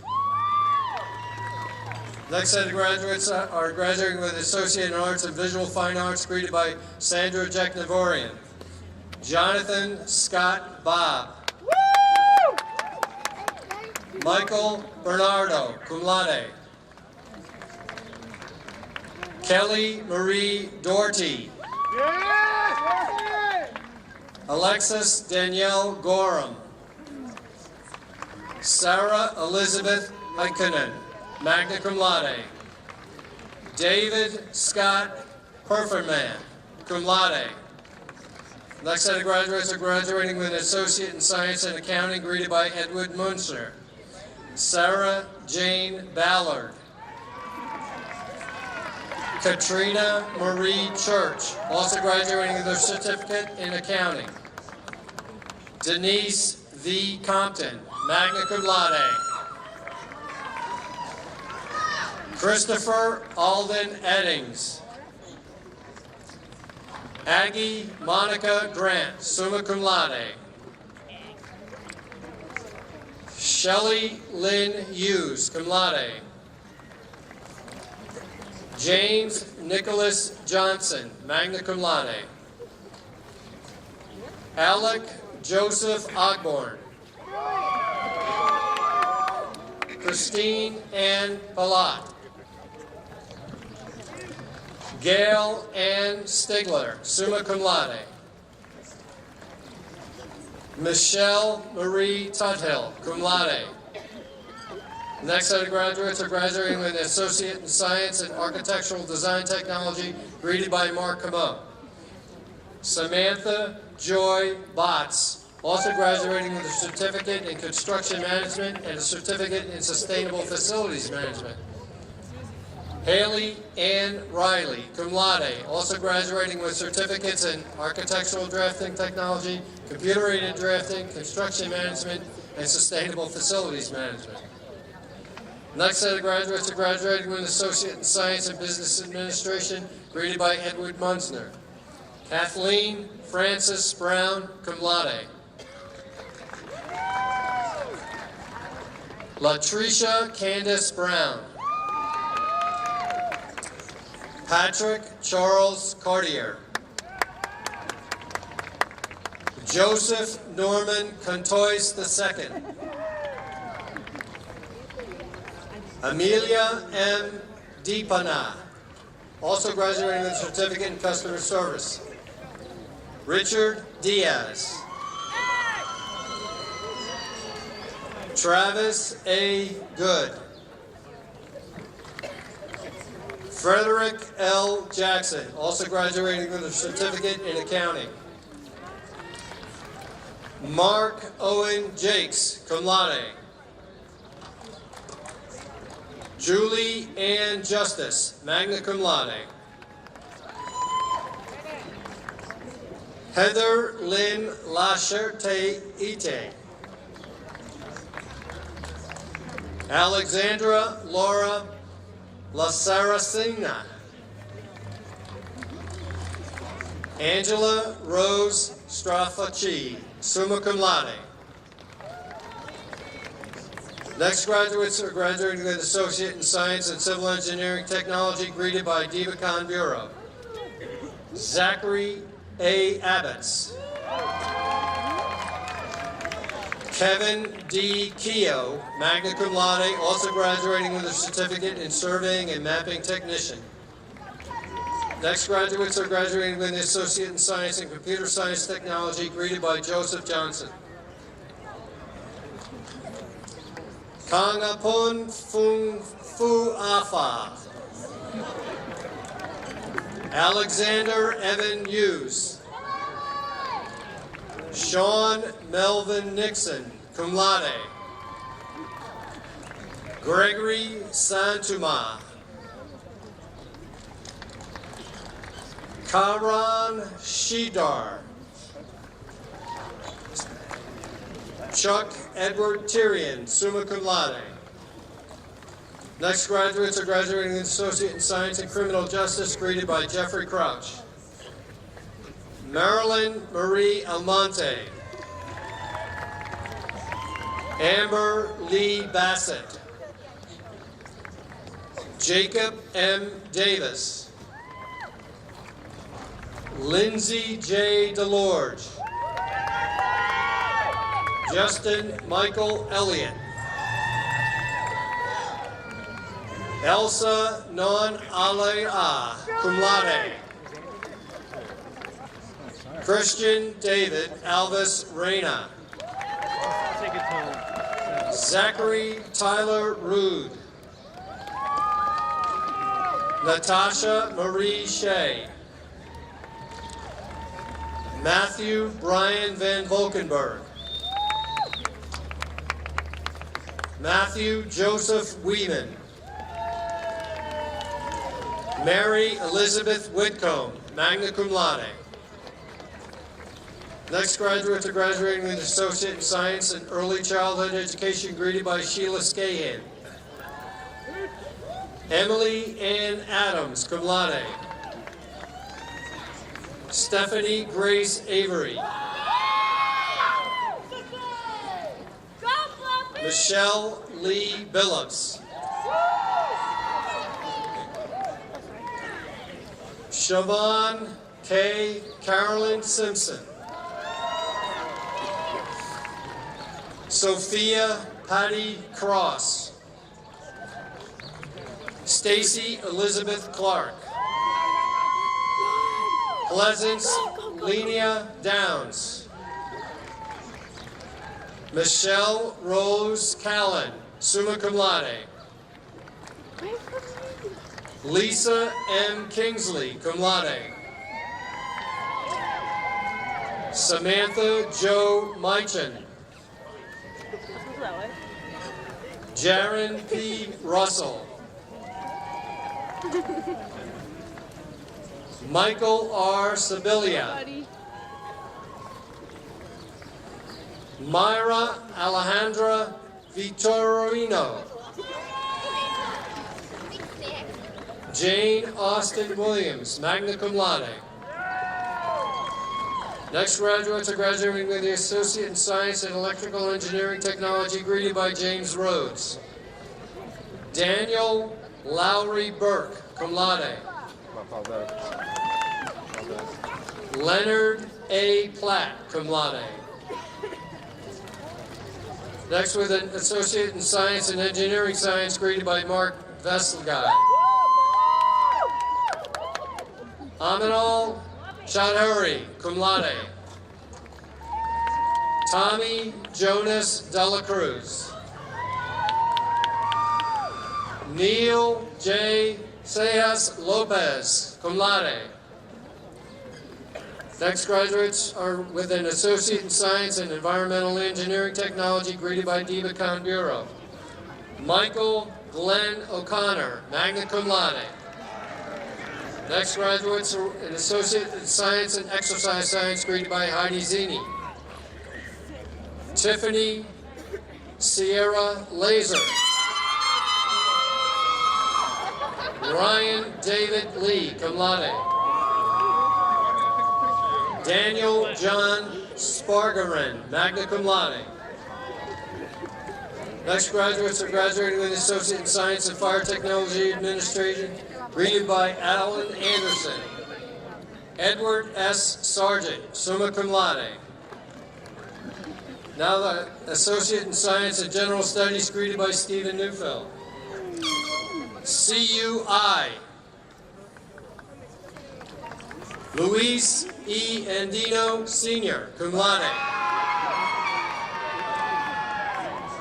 Next set of graduates are graduating with an Associate in Arts and Visual Fine Arts, greeted by Sandra Jacknavorian. Jonathan Scott Bobb. Michael Bernardo, cum laude. Kelly Marie Doherty. Alexis Danielle Gorham. Sarah Elizabeth Heikkinen, magna cum laude. David Scott Perfenman, cum laude. Next set of graduates are graduating with an Associate in Science and Accounting, greeted by Edward Munster. Sarah Jane Ballard. Katrina Marie Church, also graduating with her certificate in accounting. Denise V. Compton, magna cum laude. Christopher Alden Eddings. Aggie Monica Grant, summa cum laude. Shelley Lynn Hughes, cum laude. James Nicholas Johnson, magna cum laude. Alec Joseph Ogborn. Christine Ann Palat. Gail Ann Stigler, summa cum laude. Michelle Marie Tuthill, cum laude. Next set of graduates are graduating with an Associate in Science and Architectural Design Technology, greeted by Mark Camo. Samantha Joy Botts, also graduating with a Certificate in Construction Management and a Certificate in Sustainable Facilities Management. Haley Ann Riley, cum laude, also graduating with certificates in Architectural Drafting Technology, Computer-Aided Drafting, Construction Management, and Sustainable Facilities Management. Next set of graduates are graduating with an Associate in Science and Business Administration, greeted by Edward Munsner. Kathleen Frances Brown, cum laude. Latricia Candace Brown. Patrick Charles Cartier. Joseph Norman Contois II. Amelia M. Deepana, also graduating with a certificate in customer service. Richard Diaz. Travis A. Good. Frederick L. Jackson, also graduating with a certificate in accounting. Mark Owen Jakes, cum laude. Julie Ann Justice, magna cum laude. Heather Lynn Lacherte Ite. Alexandra Laura La Saracena. Angela Rose Strafacci, summa cum laude. Next graduates are graduating with Associate in Science and Civil Engineering Technology, greeted by Devacon Bureau. Zachary A. Abbots. Kevin D. Keogh, magna cum laude, also graduating with a certificate in Surveying and Mapping Technician. Next graduates are graduating with an Associate in Science and Computer Science Technology, greeted by Joseph Johnson. Kangapun Fung Fu Afa. Alexander Evan Hughes. Sean Melvin Nixon, cum laude. Gregory Santuma. Karan Shidar. Chuck Edward Tyrion, summa cum laude. Next graduates are graduating with Associate in Science and Criminal Justice, greeted by Jeffrey Crouch. Marilyn Marie Almonte. Amber Lee Bassett. Jacob M. Davis. Lindsay J. DeLorge. Justin Michael Elliott. Elsa Non Alea, cum laude. Christian David Alvis Reyna. Zachary Tyler Rude. Natasha Marie Shea. Matthew Brian Van Volkenberg. Matthew Joseph Weeman. Mary Elizabeth Whitcomb, magna cum laude. Next graduates are graduating with Associate in Science and Early Childhood Education, greeted by Sheila Scahan. Emily Ann Adams, cum laude. Stephanie Grace Avery. Michelle Lee Billups. Siobhan K. Carolyn Simpson. Sophia Patty Cross. Stacy Elizabeth Clark. Pleasance Lenia Downs. Michelle Rose Callan, summa cum laude. Lisa M. Kingsley, cum laude. Samantha Jo Meichin. Jaron P. Russell. Michael R. Sibilia. Myra Alejandra Vitorino. Jane Austin Williams, magna cum laude. Next graduates are graduating with the Associate in Science and Electrical Engineering Technology, greeted by James Rhodes. Daniel Lowry Burke, cum laude. Leonard A. Platt, cum laude. Next, with an Associate in Science and Engineering Science, greeted by Mark Vesselguy. Aminal Chowdhury, cum laude. Tommy Jonas Dela Cruz. Neil J. Sejas Lopez, cum laude. Next graduates are with an Associate in Science and Environmental Engineering Technology, greeted by Diva Con Bureau. Michael Glenn O'Connor, magna cum laude. Next graduates are an Associate in Science and Exercise Science, greeted by Heidi Zini. Tiffany Sierra Laser. Ryan David Lee, cum laude. Daniel John Spargarin, magna cum laude. Next graduates are graduating with an Associate in Science and Fire Technology Administration, greeted by Alan Anderson. Edward S. Sargent, summa cum laude. Now the Associate in Science and General Studies, greeted by Stephen Neufeld. CUI. Luis E. Andino, Sr., cum laude.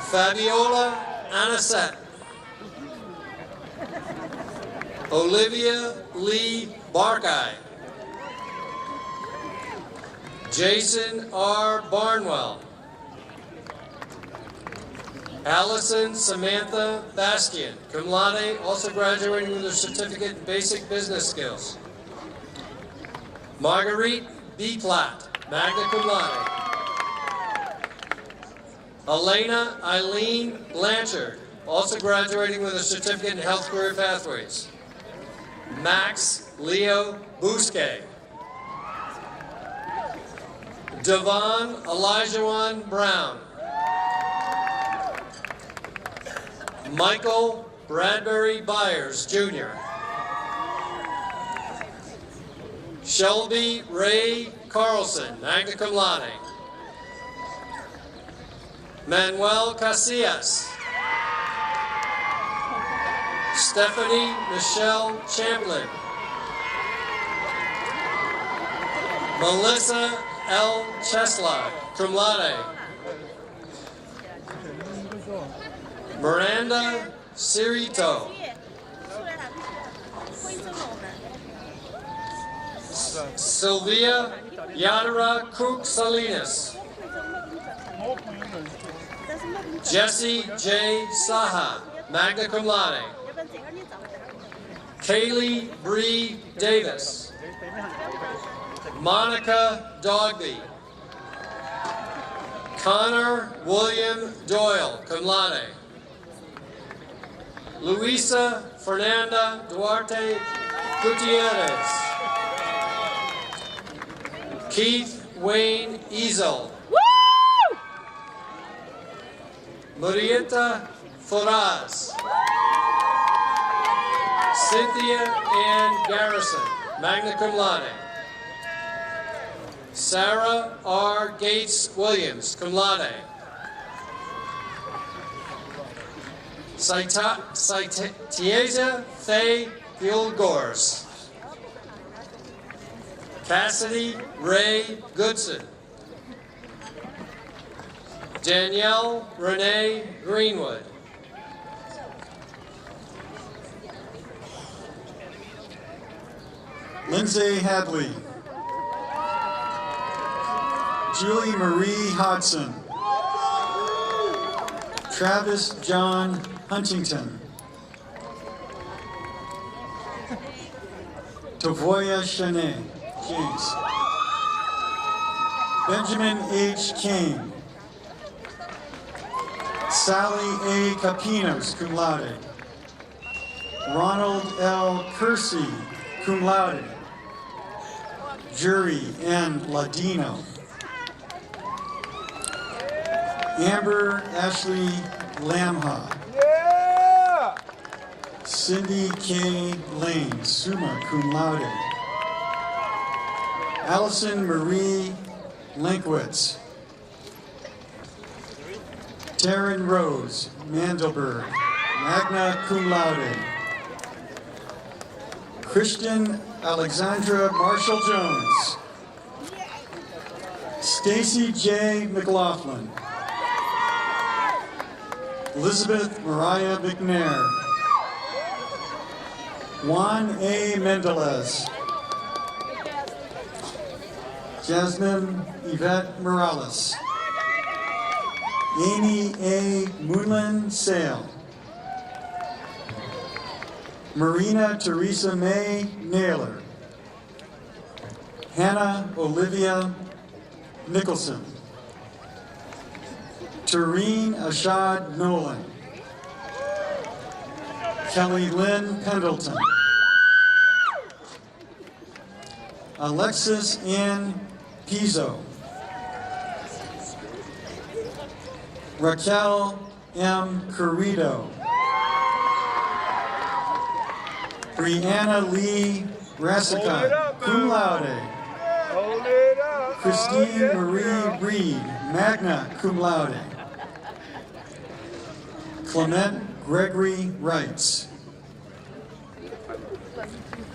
Fabiola Anisette. Olivia Lee Barkay. Jason R. Barnwell. Allison Samantha Bastian, cum laude, also graduating with a certificate in basic business skills. Marguerite B. Platt, magna cum laude. Elena Eileen Blanchard, also graduating with a certificate in health career pathways. Max Leo Bousquet. Devon Elijahwan Brown. Michael Bradbury Byers, Jr. Shelby Ray Carlson, magna cum laude. Manuel Casillas. Stephanie Michelle Champlin. Melissa L. Cheslak, cum laude. Miranda Cirito. Sylvia Yadira Cook Salinas. Jesse J. Saha, magna cum laude. Kaylee Bree Davis. Monica Dogby. Connor William Doyle, cum laude. Luisa Fernanda Duarte Gutierrez. Keith Wayne Ezel. Murieta Foraz. Cynthia Ann Garrison, magna cum laude. Sarah R. Gates Williams, cum laude. Tiesa Faye Gilgors. Cassidy Ray Goodson. Danielle Renee Greenwood. Lindsay Hadley. Julie Marie Hodson. Travis John Huntington. Tavoya Shanae James. Benjamin H. Kane. Sally A. Capinos, cum laude. Ronald L. Kersey, cum laude. Jury N. Ladino. Amber Ashley Lamha. Yeah! Cindy K. Lane, summa cum laude. Allison Marie Linkwitz. Taryn Rose Mandelberg, magna cum laude. Christian Alexandra Marshall Jones. Stacy J. McLaughlin. Elizabeth Mariah McNair. Juan A. Mendelez. Jasmine Yvette Morales. Amy A. Moonland Sale. Marina Teresa May Naylor. Hannah Olivia Nicholson. Tareen Ashad Nolan. Kelly Lynn Pendleton. Alexis Ann Pizzo. Raquel M. Carrido. Brianna Lee Rassica, cum laude. Christine Marie Reed, magna cum laude. Clement Gregory Wrights.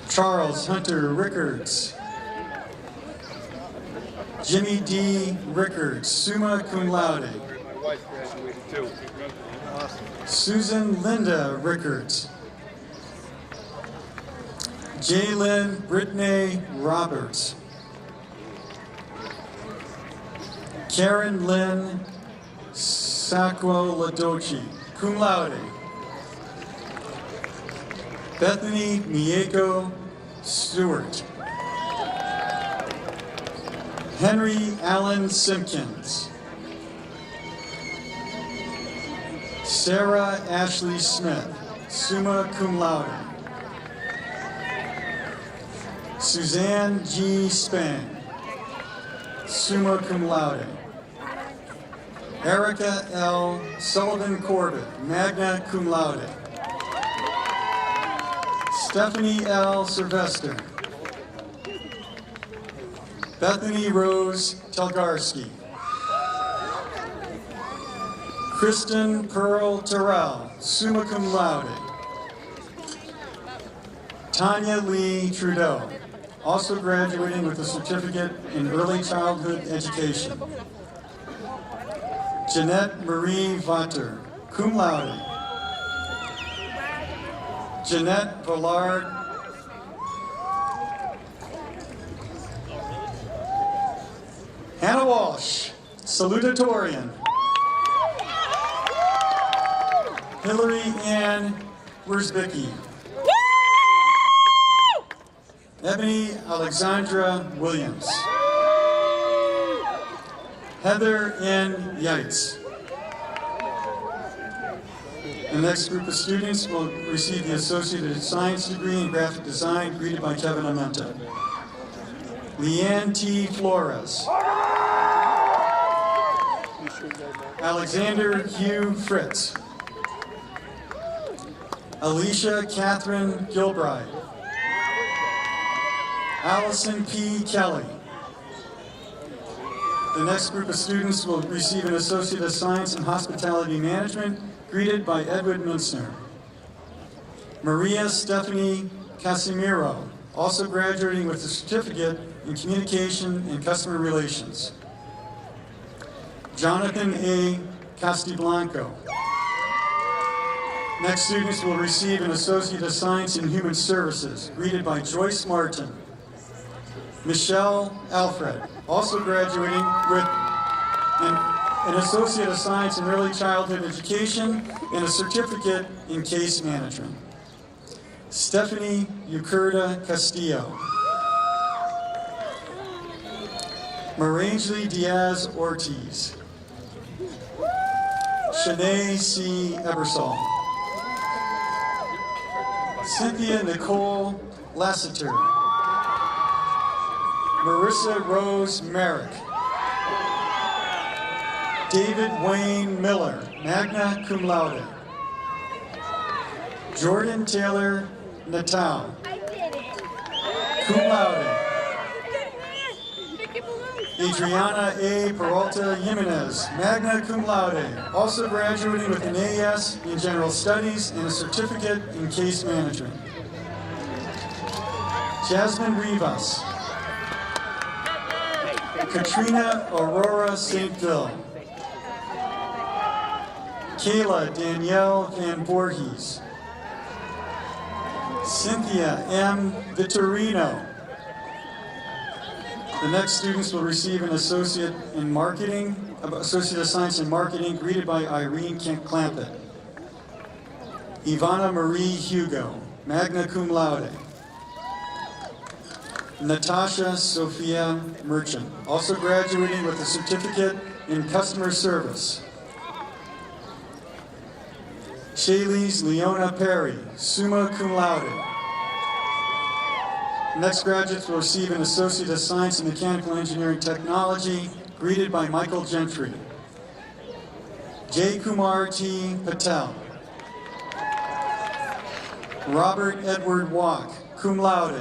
Charles Hunter Rickards. Jimmy D. Rickards, summa cum laude. My wife graduated too. Awesome. Susan Linda Rickards. Jaylyn Brittany Roberts. Karen Lynn Sacco Ladoci, cum laude. Bethany Mieko Stewart. Henry Allen Simpkins. Sarah Ashley Smith, summa cum laude. Suzanne G. Spang, summa cum laude. Erica L. Sullivan Corbett, magna cum laude. Stephanie L. Sylvester. Bethany Rose Telgarski. Kristen Pearl Terrell, summa cum laude. Tanya Lee Trudeau, also graduating with a certificate in early childhood education. Jeanette Marie Vater, cum laude. Jeanette Villard. Hannah Walsh, salutatorian. Hillary Ann Wurzbicki. Ebony Alexandra Williams. Heather N. Yates. The next group of students will receive the Associated Science degree in Graphic Design, greeted by Kevin Amenta. Leanne T. Flores. Alexander Hugh Fritz. Alicia Catherine Gilbride. Allison P. Kelly. The next group of students will receive an Associate of Science in Hospitality Management, greeted by Edward Munster. Maria Stephanie Casimiro, also graduating with a certificate in Communication and Customer Relations. Jonathan A. Castiblanco. Next students will receive an Associate of Science in Human Services, greeted by Joyce Martin. Michelle Alfred, also graduating with an Associate of Science in Early Childhood Education and a certificate in Case Management. Stephanie Ucurda Castillo. Marangely Diaz Ortiz. Shanae C. Ebersol. Cynthia Nicole Lassiter. Marissa Rose Merrick. David Wayne Miller, magna cum laude. Jordan Taylor Natal, cum laude. Adriana A. Peralta Jimenez, magna cum laude, also graduating with an AS in General Studies and a certificate in Case Management. Jasmine Rivas. Katrina Aurora St. Ville. Kayla Danielle Van Voorhees. Cynthia M. Vittorino. The next students will receive an Associate in Marketing, Associate of Science in Marketing, greeted by Irene Clampett. Ivana Marie Hugo, magna cum laude. Natasha Sophia Merchant, also graduating with a certificate in customer service. Shaylise Leona Perry, summa cum laude. Next graduates will receive an Associate of Science in Mechanical Engineering Technology, greeted by Michael Gentry. J. Kumar T. Patel. Robert Edward Walk, cum laude.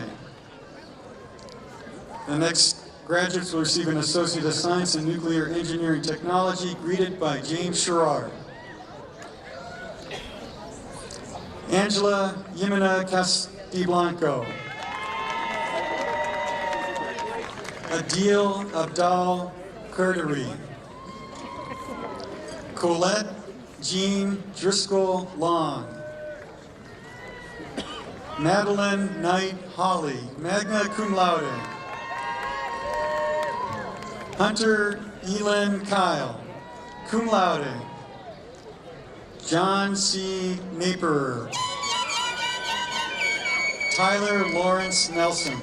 The next graduates will receive an Associate of Science in Nuclear Engineering Technology, greeted by James Sherrard. Angela Yimena Castiblanco. Adil Abdal Kurtari. Colette Jean Driscoll Long. Madeline Knight Holly, magna cum laude. Hunter Elin Kyle, cum laude. John C. Naperer. Tyler Lawrence Nelson.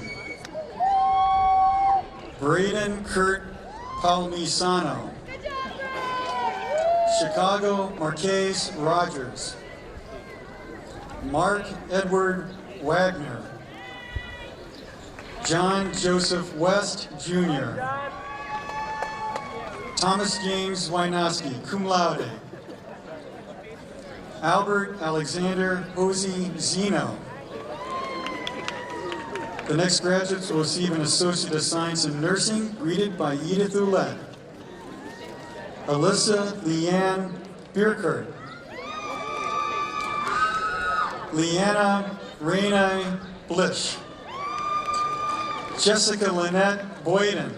Braden Kurt Palmisano. Chicago Marquez Rogers. Mark Edward Wagner. John Joseph West Jr. Thomas James Wynowski, cum laude. Albert Alexander Hosey Zeno. The next graduates will receive an Associate of Science in Nursing, greeted by Edith Ouellette. Alyssa Leanne Bierkert. Leanna Rainey Blish. Jessica Lynette Boyden.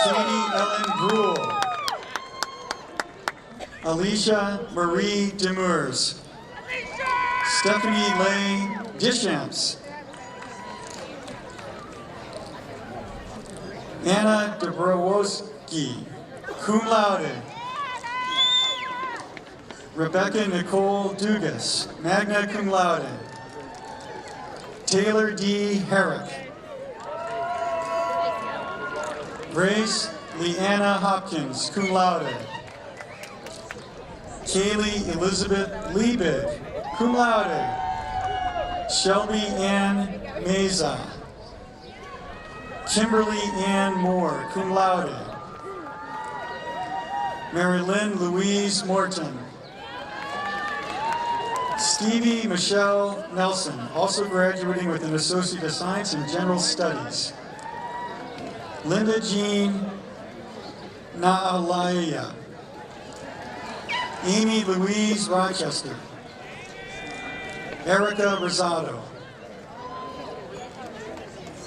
Katie Ellen Brule. Alicia Marie Demers. Stephanie Leigh Deschamps. Anna Dobrowski, cum laude. Rebecca Nicole Dugas, magna cum laude. Taylor D. Herrick. Grace Leanna Hopkins, cum laude. Kaylee Elizabeth Liebig, cum laude. Shelby Ann Meza. Kimberly Ann Moore, cum laude. Marilyn Louise Morton. Stevie Michelle Nelson, also graduating with an Associate of Science in General Studies. Linda Jean Naalaya. Amy Louise Rochester. Erica Rosado.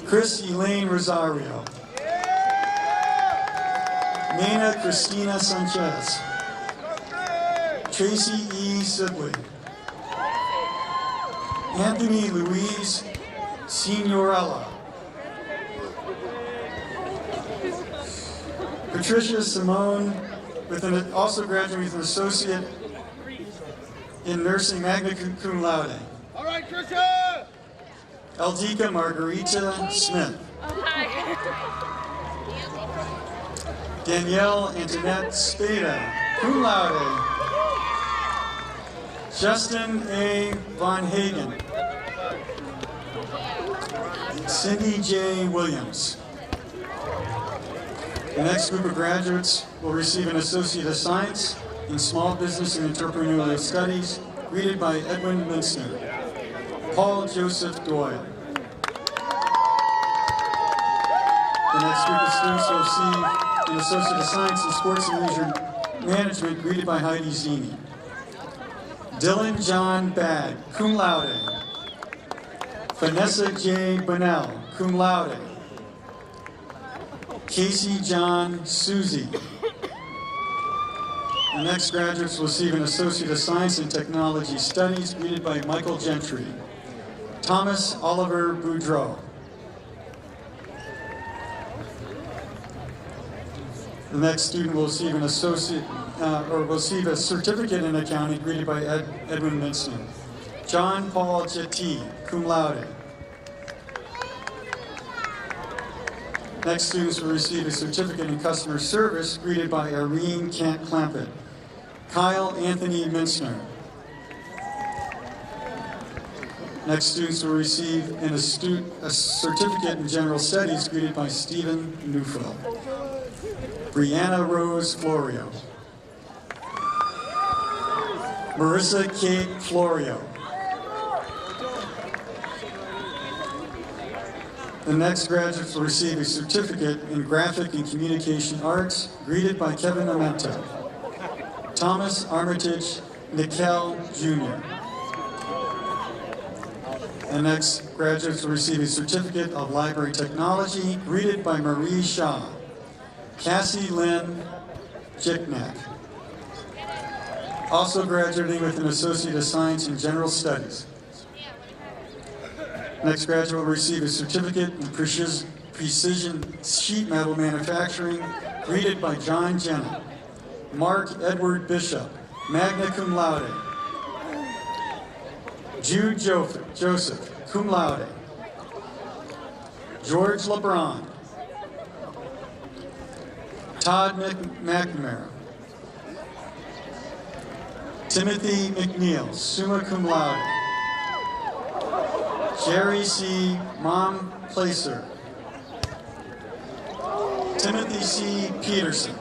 Chris Elaine Rosario. Nana Christina Sanchez. Tracy E. Sibley. Anthony Luis Signorella. Patricia Simone, also graduating with an Associate in Nursing, magna cum laude. All right, Trisha! Eldika Margarita Smith. Danielle Antoinette Spada, cum laude. Justin A. Von Hagen. Cindy J. Williams. The next group of graduates will receive an Associate of Science in Small Business and Entrepreneurial Studies, greeted by Edwin Minster. Paul Joseph Doyle. The next group of students will receive an Associate of Science in Sports and Leisure Management, greeted by Heidi Zini. Dylan John Bag, cum laude. Vanessa J. Bunnell, cum laude. Casey John Susie. The next graduates will receive an Associate of Science in Technology Studies, greeted by Michael Gentry. Thomas Oliver Boudreau. The next student will receive an will receive a certificate in accounting, greeted by Edwin Minson. John Paul Jetti, cum laude. Next students will receive a certificate in customer service, greeted by Irene Clampett. Kyle Anthony Mintzner. Next students will receive a certificate in general studies, greeted by Stephen Neufeld. Brianna Rose Florio. Marissa Kate Florio. The next graduates will receive a certificate in graphic and communication arts, greeted by Kevin Amento. Thomas Armitage Nickel Jr. The next graduates will receive a certificate of library technology, greeted by Marie Shaw. Cassie Lynn Jicknack. Also graduating with an Associate of Science in General Studies. Next graduate will receive a certificate in precision sheet metal manufacturing, greeted by John Jenna. Mark Edward Bishop, magna cum laude. Jude Joseph, cum laude. George LeBron. Todd McNamara. Timothy McNeil, summa cum laude. Jerry C. Mom Placer. Timothy C. Peterson.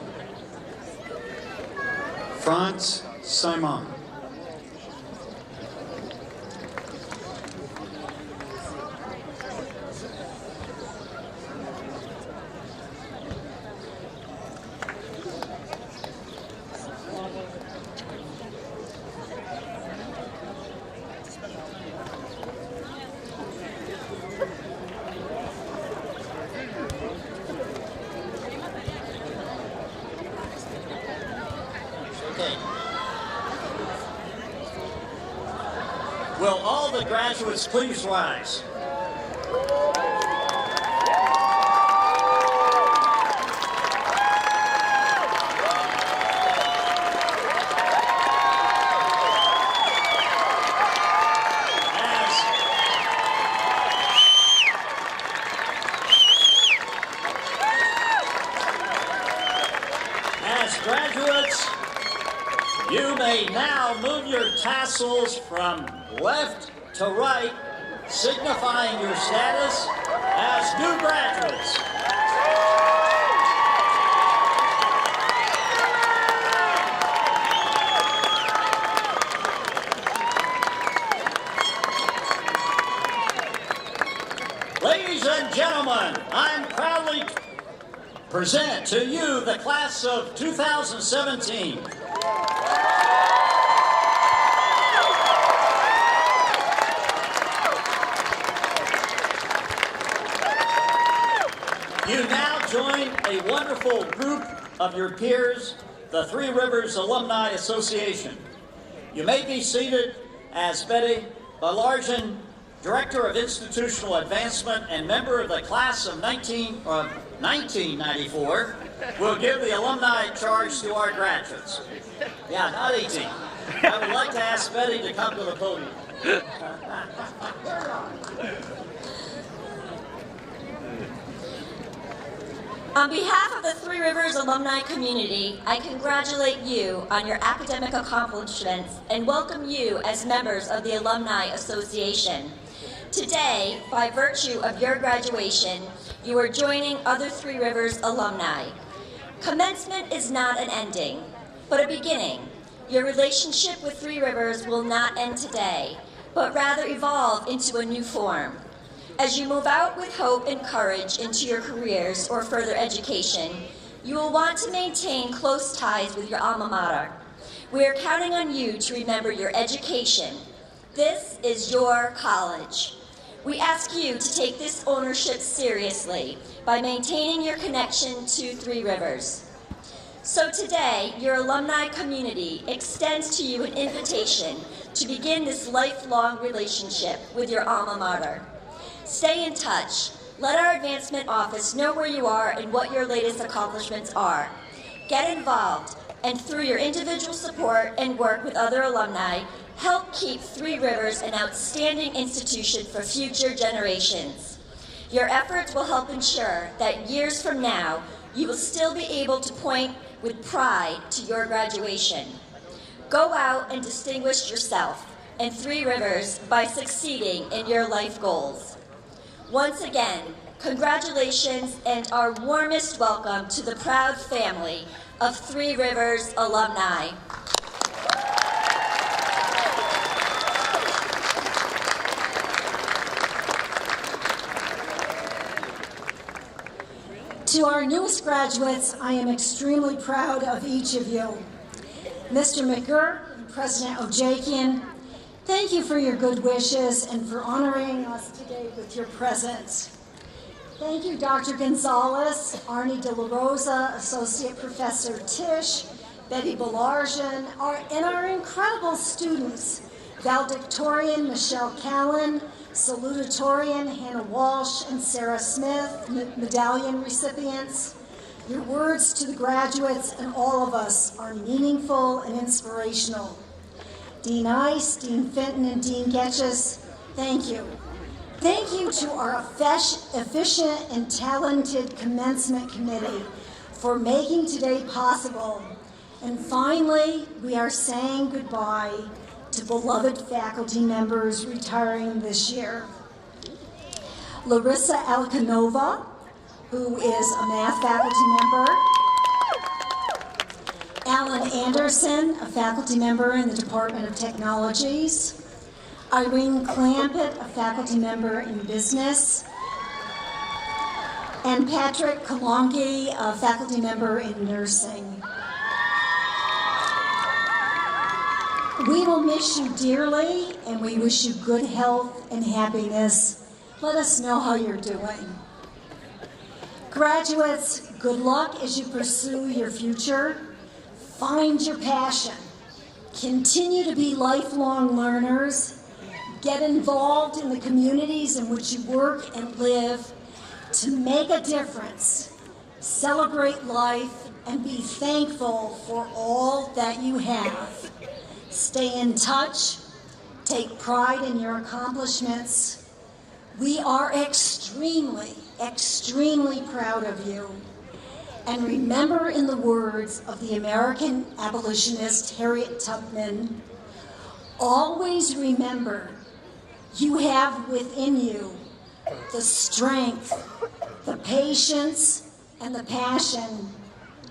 Franz Simon. Will all the graduates please rise? As graduates, you may now move your tassels from left to right, signifying your status as new graduates. Ladies and gentlemen, I'm proudly to present to you the class of 2017. You now join a wonderful group of your peers, the Three Rivers Alumni Association. You may be seated as Betty Balarjan, Director of Institutional Advancement and member of the class of 1994, will give the alumni charge to our graduates. Yeah, not 18. I would like to ask Betty to come to the podium. On behalf of the Three Rivers alumni community, I congratulate you on your academic accomplishments and welcome you as members of the Alumni Association. Today, by virtue of your graduation, you are joining other Three Rivers alumni. Commencement is not an ending, but a beginning. Your relationship with Three Rivers will not end today, but rather evolve into a new form. As you move out with hope and courage into your careers or further education, you will want to maintain close ties with your alma mater. We are counting on you to remember your education. This is your college. We ask you to take this ownership seriously by maintaining your connection to Three Rivers. So today, your alumni community extends to you an invitation to begin this lifelong relationship with your alma mater. Stay in touch. Let our advancement office know where you are and what your latest accomplishments are. Get involved, and through your individual support and work with other alumni, help keep Three Rivers an outstanding institution for future generations. Your efforts will help ensure that years from now, you will still be able to point with pride to your graduation. Go out and distinguish yourself and Three Rivers by succeeding in your life goals. Once again, congratulations and our warmest welcome to the proud family of Three Rivers alumni. To our newest graduates, I am extremely proud of each of you. Mr. McGurk and President Ojakian, thank you for your good wishes and for honoring us today with your presence. Thank you, Dr. Gonzalez, Arnie De La Rosa, Associate Professor Tisch, Betty Belarjan, and our incredible students, valedictorian Michelle Callan, salutatorian Hannah Walsh and Sarah Smith, medallion recipients. Your words to the graduates and all of us are meaningful and inspirational. Dean Ice, Dean Fenton, and Dean Getches, thank you. Thank you to our efficient and talented commencement committee for making today possible. And finally, we are saying goodbye to beloved faculty members retiring this year. Larissa Alcanova, who is a math faculty member. Alan Anderson, a faculty member in the Department of Technologies. Irene Clampett, a faculty member in business. And Patrick Kalonki, a faculty member in nursing. We will miss you dearly, and we wish you good health and happiness. Let us know how you're doing. Graduates, good luck as you pursue your future. Find your passion. Continue to be lifelong learners. Get involved in the communities in which you work and live to make a difference. Celebrate life and be thankful for all that you have. Stay in touch. Take pride in your accomplishments. We are extremely, extremely proud of you. And remember, in the words of the American abolitionist Harriet Tubman, always remember you have within you the strength, the patience, and the passion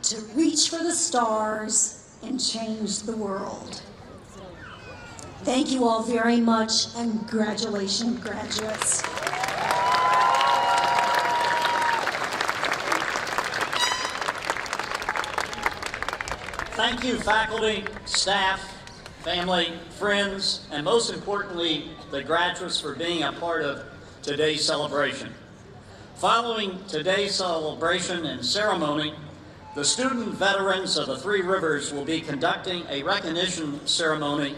to reach for the stars and change the world. Thank you all very much, and congratulations, graduates. Thank you, faculty, staff, family, friends, and most importantly, the graduates for being a part of today's celebration. Following today's celebration and ceremony, the student veterans of the Three Rivers will be conducting a recognition ceremony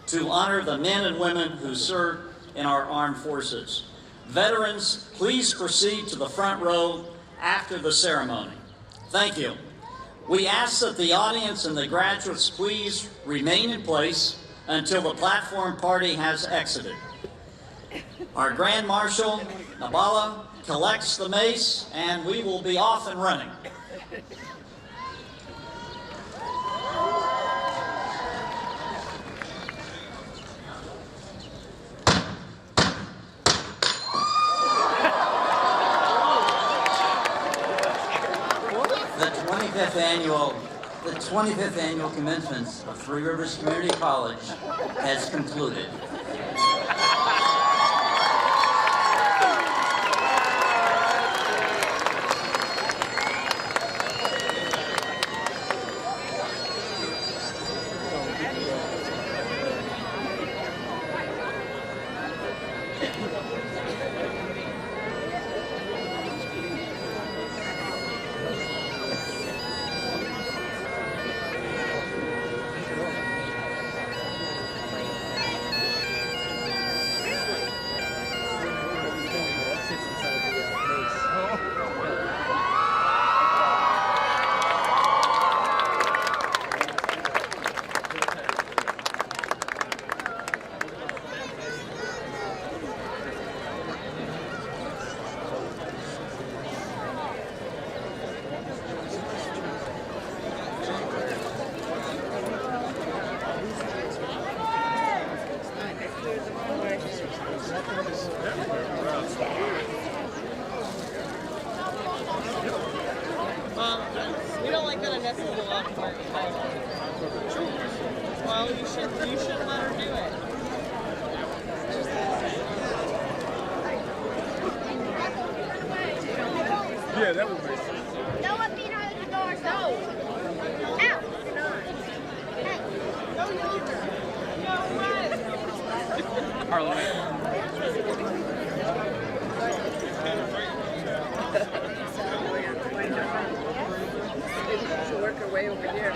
to honor the men and women who serve in our armed forces. Veterans, please proceed to the front row after the ceremony. Thank you. We ask that the audience and the graduates please remain in place until the platform party has exited. Our Grand Marshal, Nabala, collects the mace, and we will be off and running. The 25th annual commencement of Three Rivers Community College has concluded. We don't like that Annette's a little awkward. Well, you should let her do it. Yeah, that was nice. No one beat her at the door. No. Out. Hey. Go yonder. No way. Harlan, She'll work her way over here.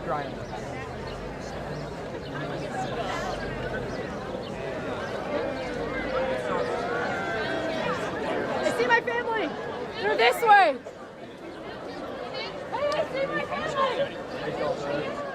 Brian. I see my family. They're this way. Hey, I see my family.